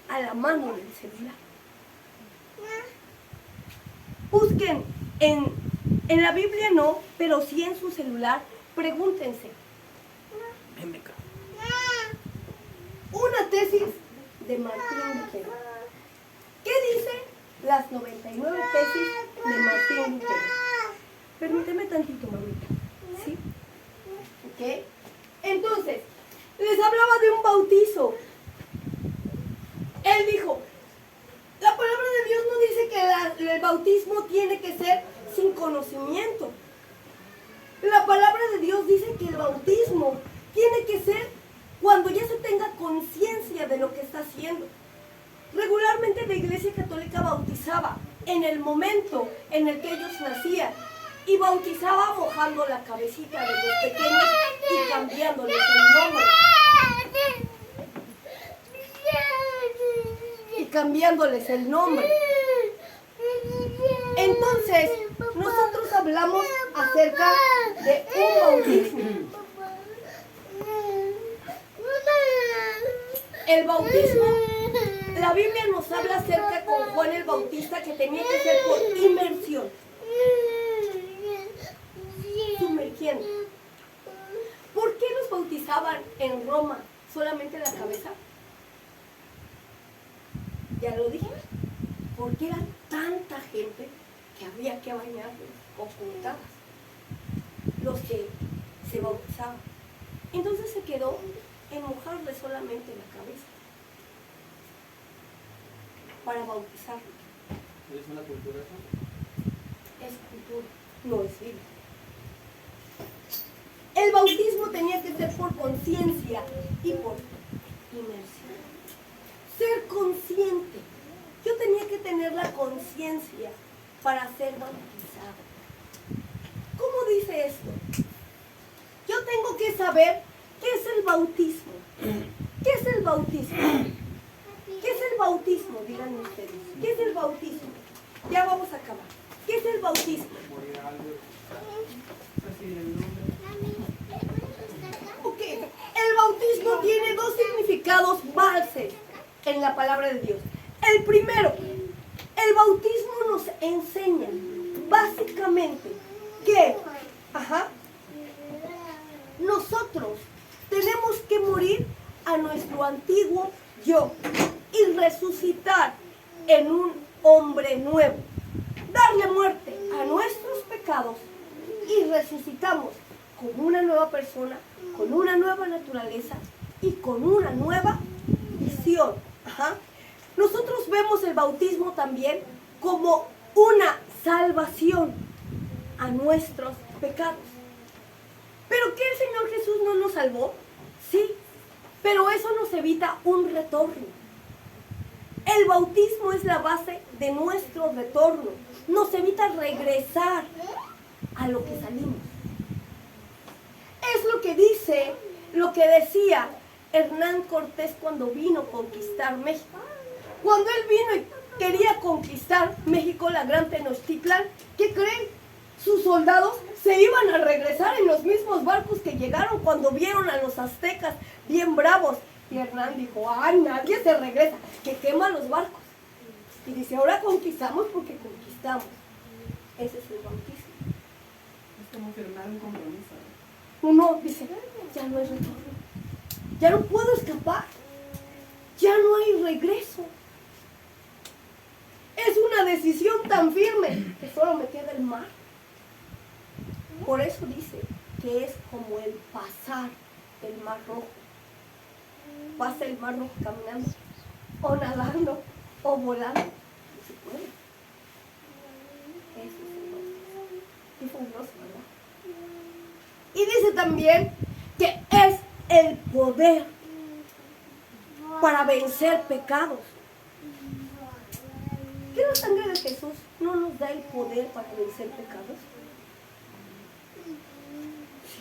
del celular. Busquen en la Biblia no, pero sí en su celular. Pregúntense. Una tesis de Martín Lutero. ¿Qué dicen las 99 tesis de Martín Lutero? Permíteme tantito, mamita. ¿Sí? ¿Ok? Entonces, les hablaba de un bautizo. Él dijo, la palabra de Dios no dice que el bautismo tiene que ser sin conocimiento. La palabra de Dios dice que el bautismo tiene que ser cuando ya se tenga conciencia de lo que está haciendo. Regularmente la Iglesia Católica bautizaba en el momento en el que ellos nacían y bautizaba mojando la cabecita de los pequeños y cambiándoles el nombre. Cambiándoles el nombre. Entonces, nosotros hablamos acerca de un bautismo. El bautismo La Biblia nos habla acerca con Juan el Bautista que tenía que ser por inmersión. Sumergiendo. ¿Por qué los bautizaban en Roma solamente la cabeza? Ya lo dije. Porque era tanta gente que había que bañarlos o juntadas los que se bautizaban. Entonces se quedó en mojarle solamente la cabeza para bautizarlo. ¿Es una cultura eso? Es cultura, no es Biblia. El bautismo tenía que ser por conciencia y por inmersión. Ser consciente. Yo tenía que tener la conciencia para ser bautizado. ¿Cómo dice esto? Yo tengo que saber qué es el bautismo. ¿Qué es el bautismo? ¿Qué es el bautismo? Díganme ustedes. ¿Qué es el bautismo? Ya vamos a acabar. ¿Qué es el bautismo? Ok. El bautismo tiene dos significados bases en la palabra de Dios. El primero, el bautismo nos enseña básicamente que nosotros tenemos que morir a nuestro antiguo yo y resucitar en un hombre nuevo. Darle muerte a nuestros pecados y resucitamos con una nueva persona, con una nueva naturaleza y con una nueva visión. Nosotros vemos el bautismo también como una salvación a nuestros pecados. ¿Pero qué el Señor Jesús no nos salvó? Sí, pero eso nos evita un retorno. El bautismo es la base de nuestro retorno. Nos evita regresar a lo que salimos. Es lo que dice, lo que decía Hernán Cortés cuando vino a conquistar México. Cuando él vino y quería conquistar México, la gran Tenochtitlan, ¿qué creen? Sus soldados se iban a regresar en los mismos barcos que llegaron cuando vieron a los aztecas bien bravos. Y Hernán dijo, nadie se regresa, que queman los barcos. Y dice, ahora conquistamos porque conquistamos. Ese es el bautismo. Es como firmar un compromiso. Uno dice, ya no hay retorno, ya no puedo escapar, ya no hay regreso. Es una decisión tan firme que solo me queda el mar. Por eso dice que es como el pasar del Mar Rojo. Pasa el Mar Rojo caminando, o nadando, o volando. No se puede. Eso es el bautismo. Qué fabuloso, ¿verdad? Y dice también que es el poder para vencer pecados. ¿Que la sangre de Jesús no nos da el poder para vencer pecados?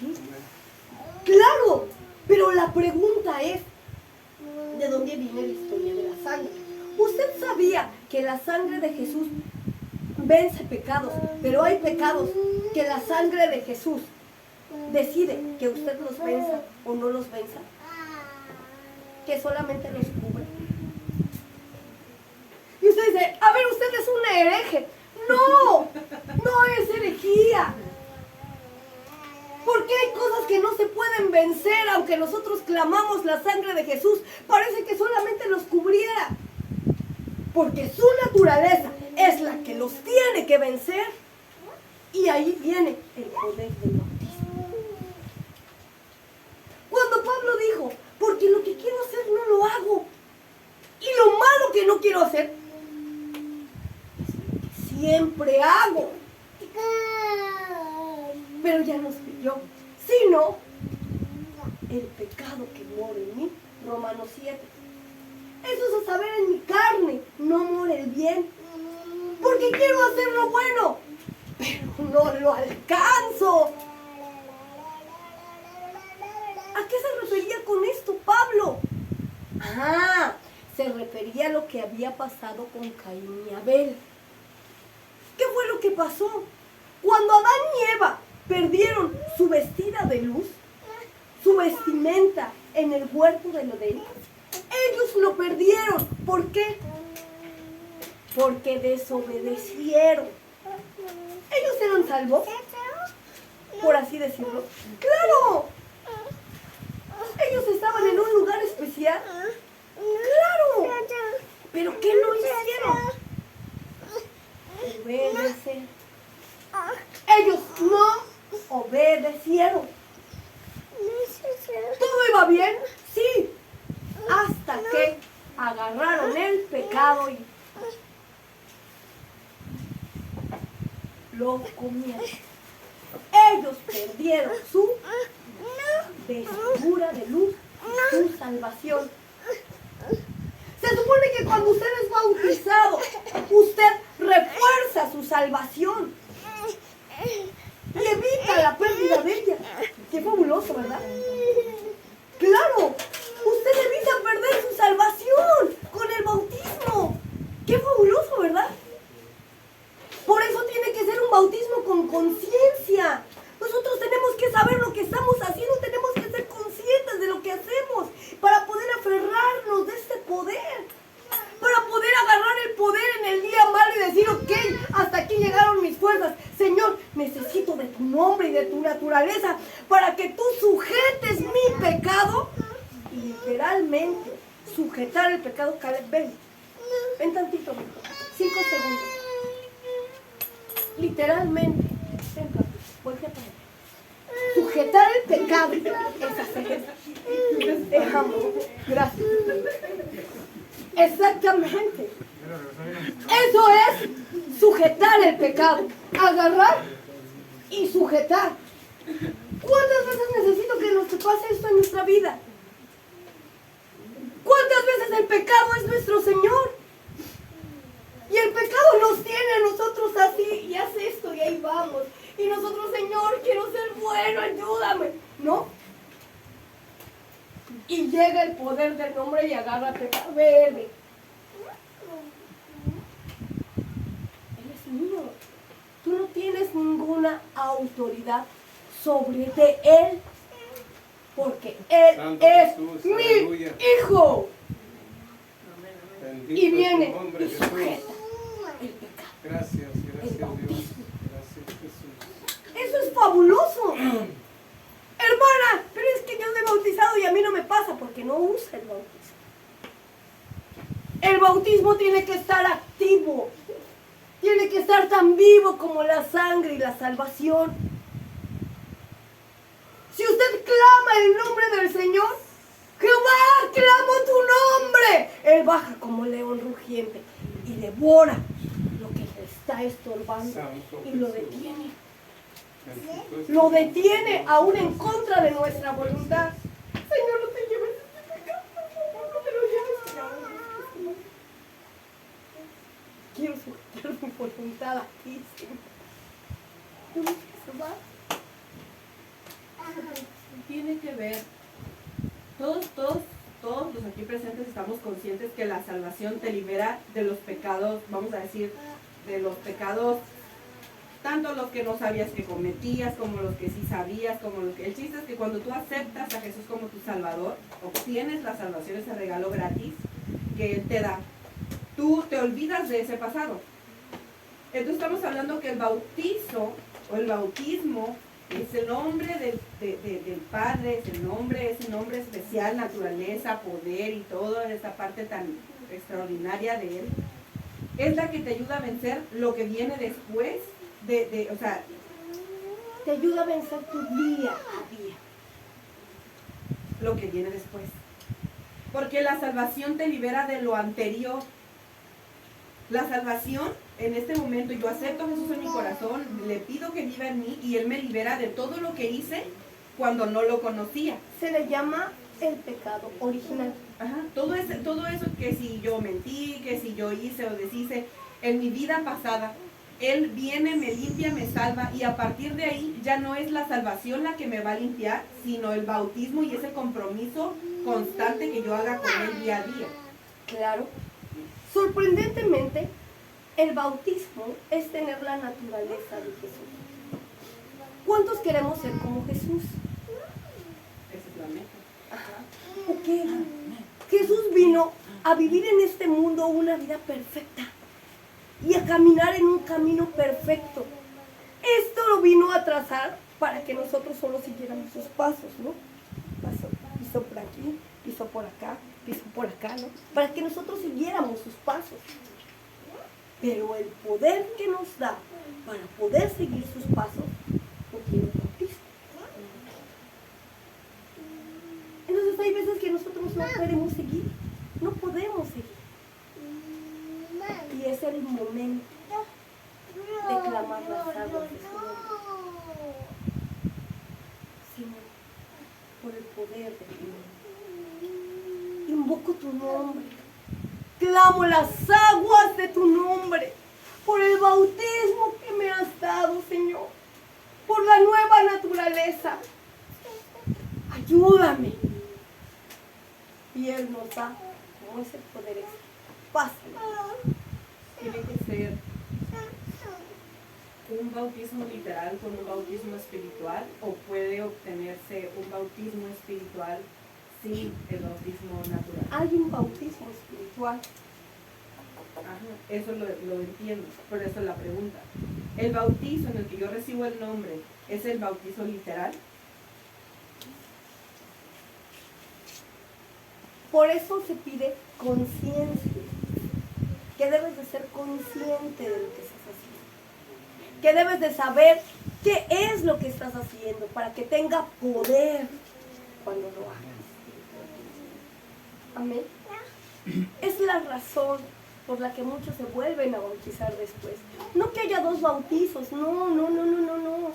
¿Sí? Claro, pero la pregunta es, ¿de dónde viene la historia de la sangre? ¿Usted sabía que la sangre de Jesús vence pecados, pero hay pecados que la sangre de Jesús decide que usted los venza o no los venza? Que solamente los cubre. Y usted dice, a ver, usted es una hereje. No, no es herejía. Porque hay cosas que no se pueden vencer, aunque nosotros clamamos la sangre de Jesús. Parece que solamente los cubriera. Porque su naturaleza es la que los tiene que vencer. Y ahí viene el poder del bautismo. Cuando Pablo dijo, porque lo que quiero hacer no lo hago, y lo malo que no quiero hacer, es lo que siempre hago. Pero ya no soy yo, sino el pecado que mora en mí. Romanos 7. Eso es a saber, en mi carne no mora el bien. Porque quiero hacer lo bueno, pero no lo alcanzo. ¿A qué se refería con esto Pablo? Se refería a lo que había pasado con Caín y Abel. ¿Qué fue lo que pasó? Cuando Adán y Eva perdieron su vestida de luz, su vestimenta en el huerto del Edén, Ellos lo perdieron. ¿Por qué? Porque desobedecieron. ¿Ellos eran salvos? Por así decirlo. ¡Claro! Ellos estaban en un lugar especial. ¡Claro! ¿Pero qué no hicieron? Obedecer. Ellos no obedecieron. ¿Todo iba bien? Sí. Hasta que agarraron el pecado y lo comieron. Ellos perdieron su vestidura de luz, su salvación. Se supone que cuando usted es bautizado, usted refuerza su salvación y evita la pérdida de ella. Qué fabuloso, ¿verdad? Claro, usted evita perder su salvación con el bautismo. Qué fabuloso, ¿verdad? Por eso tiene que ser un bautismo con conciencia. Nosotros tenemos que saber lo que estamos haciendo, tenemos que ser conscientes de lo que hacemos para poder aferrarnos de este poder, para poder agarrar el poder en el día malo y decir, ok, hasta aquí llegaron mis fuerzas. Señor, necesito de tu nombre y de tu naturaleza para que tú sujetes mi pecado. Y literalmente, sujetar el pecado. Caleb, ven tantito, 5 segundos. Literalmente, ven, vuelve para allá. Sujetar el pecado es hacer esto. Dejamos. Gracias. Exactamente. Eso es sujetar el pecado. Agarrar y sujetar. ¿Cuántas veces necesito que nos pase esto en nuestra vida? ¿Cuántas veces el pecado es nuestro Señor? Y el pecado nos tiene a nosotros así, y hace esto y ahí vamos. Y nosotros, Señor, quiero ser bueno, ayúdame. ¿No? Y llega el poder del nombre y agarra pecado. Bebe. Él es mío. Tú no tienes ninguna autoridad sobre de Él. Porque Él Santo es Jesús, mi aleluya. Hijo. Bendito Y viene es tu nombre, y Jesús. sujeta el pecado. Gracias, El gracias Dios. bautismo. Gracias Jesús. Eso es fabuloso. Hermana, pero es que yo soy bautizado y a mí no me pasa porque no usa el bautismo. El bautismo tiene que estar activo. Tiene que estar tan vivo como la sangre y la salvación. Si usted clama el nombre del Señor, Jehová, clamo tu nombre. Él baja como león rugiente y devora lo que le está estorbando Santo y lo Jesús. detiene. Bendito es tu Lo nombre. detiene aún en contra de nuestra voluntad. Señor, no te lleves este pecado, por favor, no me lo lleves, Señor. Quiero sujetar mi voluntad a ti, Señor. ¿No me quieres salvar? Tiene que ver, todos los aquí presentes estamos conscientes que la salvación te libera de los pecados, vamos a decir, de los pecados, tanto los que no sabías que cometías, como los que sí sabías, como los que... El chiste es que cuando tú aceptas a Jesús como tu Salvador, obtienes la salvación, ese regalo gratis que Él te da. Tú te olvidas de ese pasado. Entonces estamos hablando que el bautizo o el bautismo es el nombre del Padre, es el nombre, ese nombre especial, naturaleza, poder y toda esa parte tan extraordinaria de Él. Es la que te ayuda a vencer lo que viene después o sea, Te ayuda a vencer tu día a día. lo que viene después. Porque la salvación te libera de lo anterior. La salvación, en este momento, yo acepto a Jesús en mi corazón, le pido que viva en mí y Él me libera de todo lo que hice cuando no lo conocía. Se le llama el pecado original. Ajá. Todo eso que si yo mentí, que si yo hice o deshice en mi vida pasada, Él viene, me limpia, me salva y a partir de ahí ya no es la salvación la que me va a limpiar, sino el bautismo y ese compromiso constante que yo haga con Él día a día. Claro. Sorprendentemente, el bautismo es tener la naturaleza de Jesús. ¿Cuántos queremos ser como Jesús? Esa es la meta. Ajá. Ok. Jesús vino a vivir en este mundo una vida perfecta y a caminar en un camino perfecto. Esto lo vino a trazar para que nosotros solo siguiéramos sus pasos, ¿no? Pisó por aquí, pisó por acá, ¿no? Para que nosotros siguiéramos sus pasos. Pero el poder que nos da para poder seguir sus pasos lo tiene el Bautista. Entonces hay veces que nosotros no podemos seguir, no podemos seguir. Y es el momento de clamar las aguas de su nombre. Señor, por el poder de tu nombre. Invoco tu nombre. Clamo las aguas de tu nombre. Por el bautismo que me has dado, Señor. Por la nueva naturaleza. Ayúdame. Y Él nos da como ese poder extra. Pásalo. Tiene que ser un bautismo literal con un bautismo espiritual, o puede obtenerse un bautismo espiritual sin el bautismo natural. Hay un bautismo espiritual. Ajá, eso lo entiendo, por eso la pregunta. ¿El bautizo en el que yo recibo el nombre es el bautizo literal? Por eso se pide conciencia. Que debes de ser consciente de lo que estás haciendo. Que debes de saber qué es lo que estás haciendo para que tenga poder cuando lo hagas. Amén. Es la razón por la que muchos se vuelven a bautizar después. No que haya dos bautizos, no.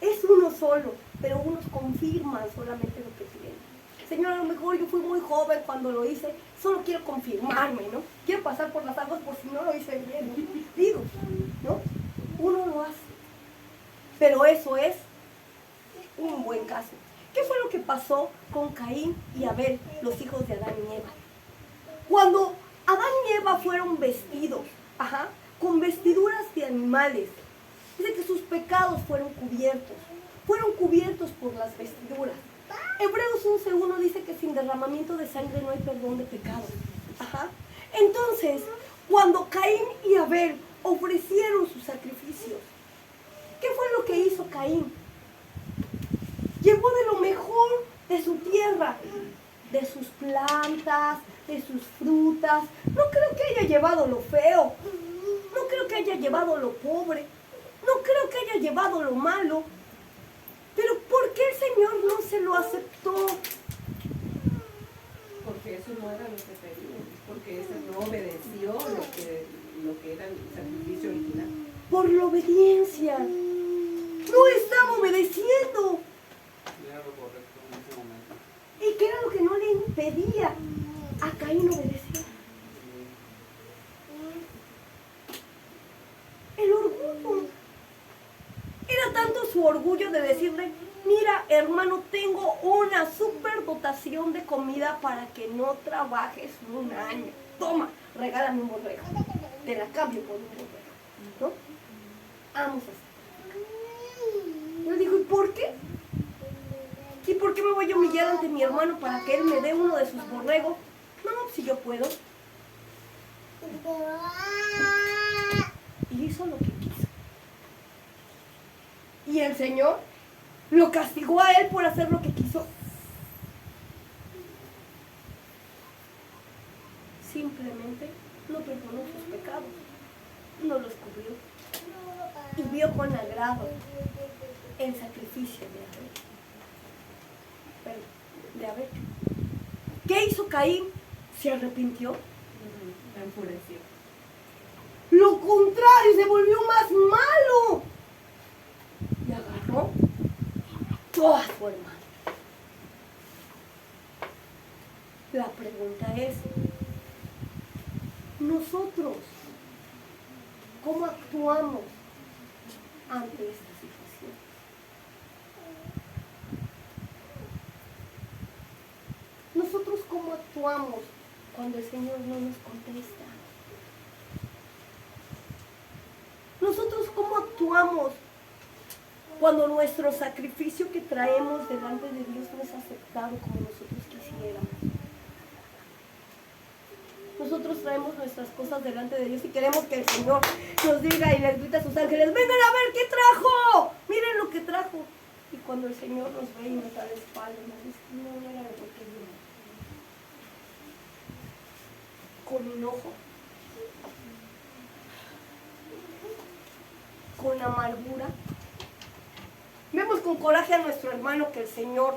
Es uno solo, pero unos confirman solamente lo que tienen. Señor, a lo mejor yo fui muy joven cuando lo hice, solo quiero confirmarme, ¿no? Quiero pasar por las aguas por si no lo hice bien, ¿no? Digo, ¿no? Uno lo hace. Pero eso es un buen caso. ¿Qué fue lo que pasó con Caín y Abel, los hijos de Adán y Eva? Cuando Adán y Eva fueron vestidos, con vestiduras de animales, dice que sus pecados fueron cubiertos por las vestiduras. Hebreos 11:1 dice que sin derramamiento de sangre no hay perdón de pecados. Entonces, cuando Caín y Abel ofrecieron sus sacrificios, ¿qué fue lo que hizo Caín? Llevó de lo mejor de su tierra, de sus plantas, de sus frutas. No creo que haya llevado lo feo, no creo que haya llevado lo pobre, no creo que haya llevado lo malo. Pero ¿por qué el Señor no se lo aceptó? Porque eso no era lo que pedía, porque eso no obedeció lo que era el sacrificio original. Por la obediencia. No estaba obedeciendo. Era lo correcto en ese momento. ¿Y qué era lo que no le impedía a Caín obedecer? El orgullo. Era tanto su orgullo de decirle, mira hermano, tengo una superdotación de comida para que no trabajes un año. Toma, regálame un borrego. Te la cambio por un borrego. ¿No? Vamos así. Yo digo, ¿y por qué? ¿Y por qué me voy a humillar ante mi hermano para que él me dé uno de sus borregos? No, si yo puedo. Y hizo lo que quiso. Y el Señor lo castigó a él por hacer lo que quiso. Simplemente no perdonó sus pecados, no los cubrió. Y vio con agrado el sacrificio de Abel. ¿Qué hizo Caín? ¿Se arrepintió? Enfureció. Lo contrario, se volvió más malo. Y agarró todo a su hermano. La pregunta es, nosotros, ¿cómo actuamos ante esta situación? Nosotros, ¿cómo actuamos cuando el Señor no nos contesta? Nosotros, ¿cómo actuamos cuando nuestro sacrificio que traemos delante de Dios no es aceptado como nosotros quisiéramos? Nosotros traemos nuestras cosas delante de Dios y queremos que el Señor nos diga y les grita a sus ángeles, vengan a ver qué trajo, miren lo que trajo. Y cuando el Señor nos ve y nos da la espalda, nos dice, no era de lo que vino. Con enojo, con amargura. Vemos con coraje a nuestro hermano que el Señor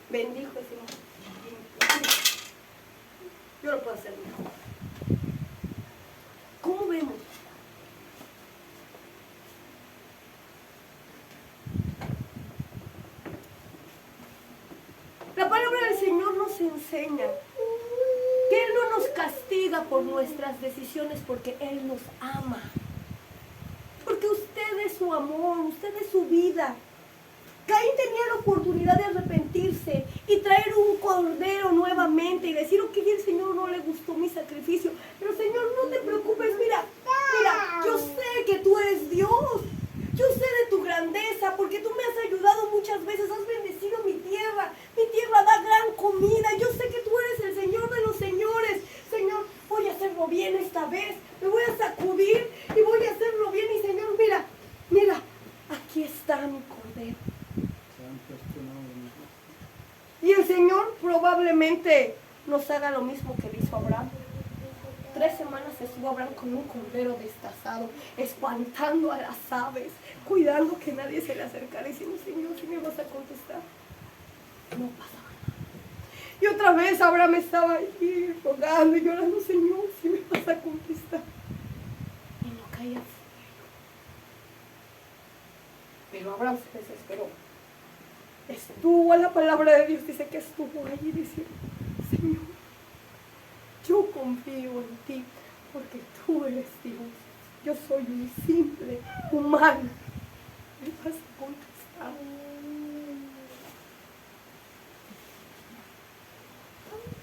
bendijo y decimos, yo lo puedo hacer mejor. ¿Cómo vemos? La palabra del Señor nos enseña que Él no nos castiga por nuestras decisiones porque Él nos ama. Porque usted es su amor, usted es su vida. Caín tenía la oportunidad de arrepentirse y traer un cordero nuevamente y decir, ok, el Señor no le gustó mi sacrificio, pero Señor, no te preocupes, mira, yo sé que tú eres Dios, yo sé de tu grandeza, porque tú me has ayudado muchas veces, has bendecido mi tierra da gran comida, yo sé que tú eres el Señor de los señores, Señor, voy a hacerlo bien esta vez, me voy a sacudir y voy a hacerlo bien, y Señor, mira, aquí está mi cordero. Y el Señor probablemente nos haga lo mismo que le hizo a Abraham. 3 semanas estuvo Abraham con un cordero destazado, espantando a las aves, cuidando que nadie se le acercara y diciendo, Señor, ¿sí me vas a contestar? No pasaba nada. Y otra vez Abraham estaba ahí rogando y llorando, Señor, ¿sí me vas a contestar? Y no caía fuego. Pero Abraham se desesperó. Estuvo, la palabra de Dios dice que estuvo allí diciendo, Señor, yo confío en ti porque tú eres Dios. Yo soy un simple humano. Me vas a contestar.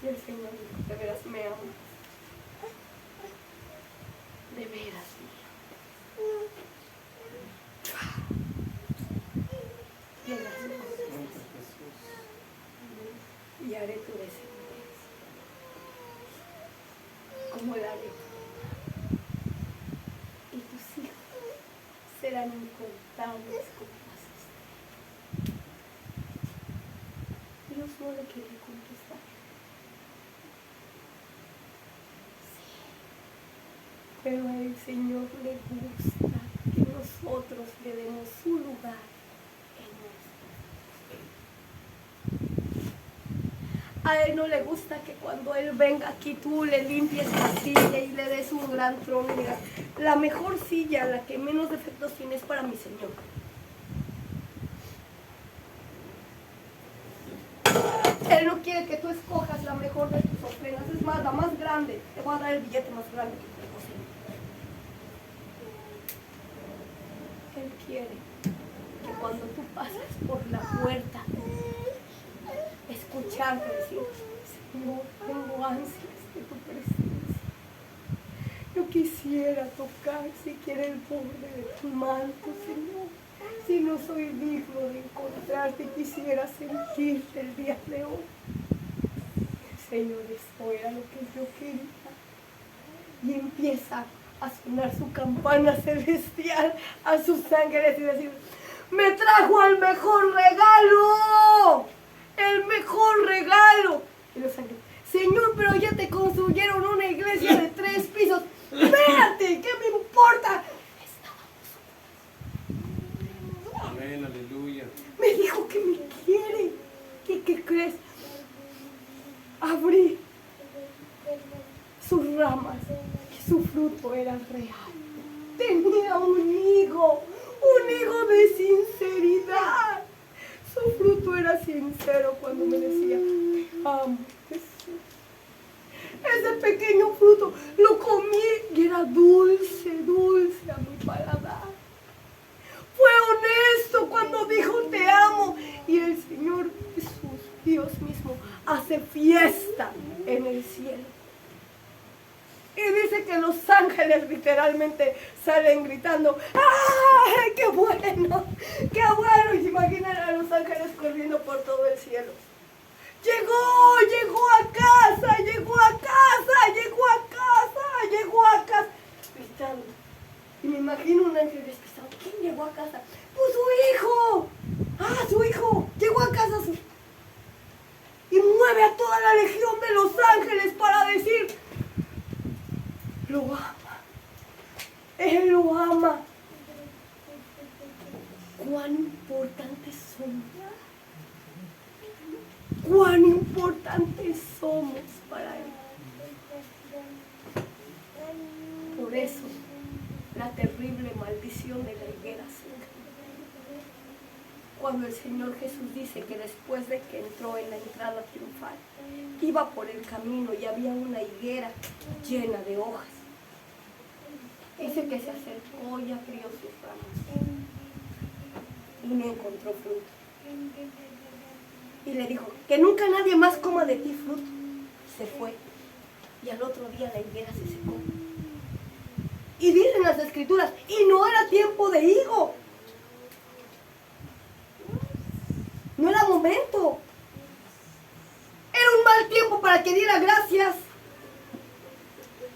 Y el Señor dijo, de veras me amas. De veras me amas. Y él y haré tu descendencia como la de y tus hijos serán incontables como las estrellas. Dios no le quería contestar. Sí, pero al Señor le gusta que nosotros le demos su lugar. A Él no le gusta que cuando Él venga aquí tú le limpies la silla y le des un gran trono y digas, la mejor silla, la que menos defectos tiene es para mi Señor. Él no quiere que tú escojas la mejor de tus ofrendas, es más, la más grande. Te voy a dar el billete más grande que te posee. Él quiere que cuando tú pases por la puerta, escucharte decir, Señor, tengo ansias de tu presencia. Yo quisiera tocar siquiera el borde de tu manto, Señor. Si no soy digno de encontrarte, quisiera sentirte el día de hoy. Señor, esto era lo que yo quería. Y empieza a sonar su campana celestial a sus ángeles y decir, me trajo el mejor regalo. El mejor regalo. Y los ángeles, Señor, pero ya te construyeron una iglesia de 3 pisos. Espérate, ¿qué me importa? Amén, aleluya. Me dijo que me quiere. ¿Qué crees? Abrí sus ramas y su fruto era real. Tenía un higo de sinceridad. Su fruto era sincero cuando me decía, te amo, Jesús. Ese pequeño fruto lo comí y era dulce a mi paladar. Fue honesto cuando dijo te amo. Y el Señor Jesús, Dios mismo, hace fiesta en el cielo. Y dice que los ángeles literalmente salen gritando, ¡ay, qué bueno! ¡Qué bueno! Y se imaginan a los ángeles corriendo por todo el cielo. Llegó a casa, llegó a cuán importantes somos. Cuán importantes somos para Él. Por eso, la terrible maldición de la higuera seca. Cuando el Señor Jesús dice que después de que entró en la entrada triunfal, iba por el camino y había una higuera llena de hojas. Dice que se acercó y abrió sus ramas y no encontró fruto. Y le dijo, que nunca nadie más coma de ti fruto. Se fue y al otro día la higuera se secó. Y dicen las escrituras, y no era tiempo de higo. No era momento. Era un mal tiempo para que diera gracias.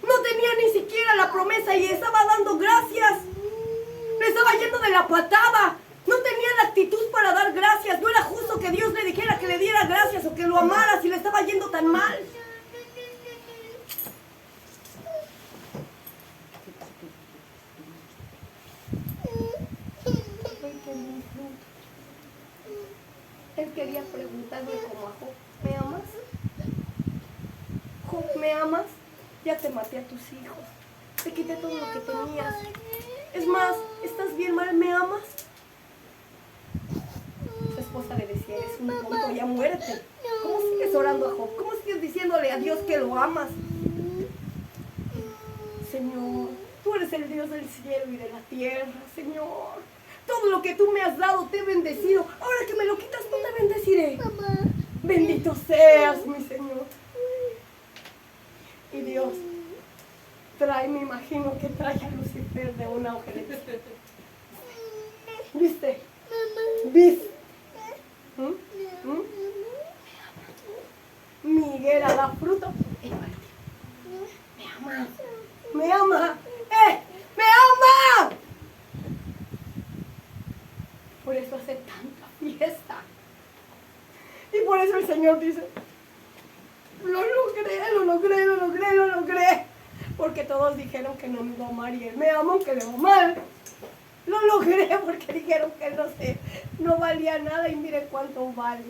No tenía ni siquiera la promesa y estaba dando gracias. Le estaba yendo de la patada. No tenía la actitud para dar gracias. No era justo que Dios le dijera que le diera gracias o que lo amara si le estaba yendo tan mal. Él quería preguntarle como a Job, ¿me amas? Job, ¿me amas? Ya te maté a tus hijos, te quité todo lo que tenías. Es más, ¿estás bien mal? ¿Me amas? Su esposa le decía, eres un tonto, ya muérete. ¿Cómo sigues orando a Job? ¿Cómo sigues diciéndole a Dios que lo amas? Señor, tú eres el Dios del cielo y de la tierra, Señor. Todo lo que tú me has dado te he bendecido. Ahora que me lo quitas, no te bendeciré. Mamá. Bendito seas, mi Señor. Y Dios trae, me imagino que trae a Lucifer de una hojareta. ¿Viste? ¿Viste? Mi higuera da fruto. Me ama. Me ama. ¡Me ama! Por eso hace tanta fiesta. Y por eso el Señor dice, lo logré. Porque todos dijeron que no me iba a amar y Él me ama aunque le va mal. Lo logré porque dijeron que no valía nada y mire cuánto vale.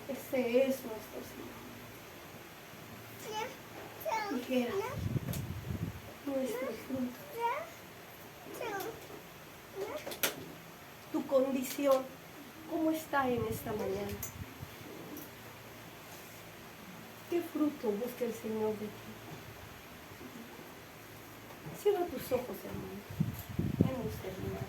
Ese es nuestro Señor. Higuera, nuestro fruto. Tu condición, ¿cómo está en esta mañana? ¿Qué fruto busca el Señor de ti? Cierra tus ojos, hermano. Vamos a terminar.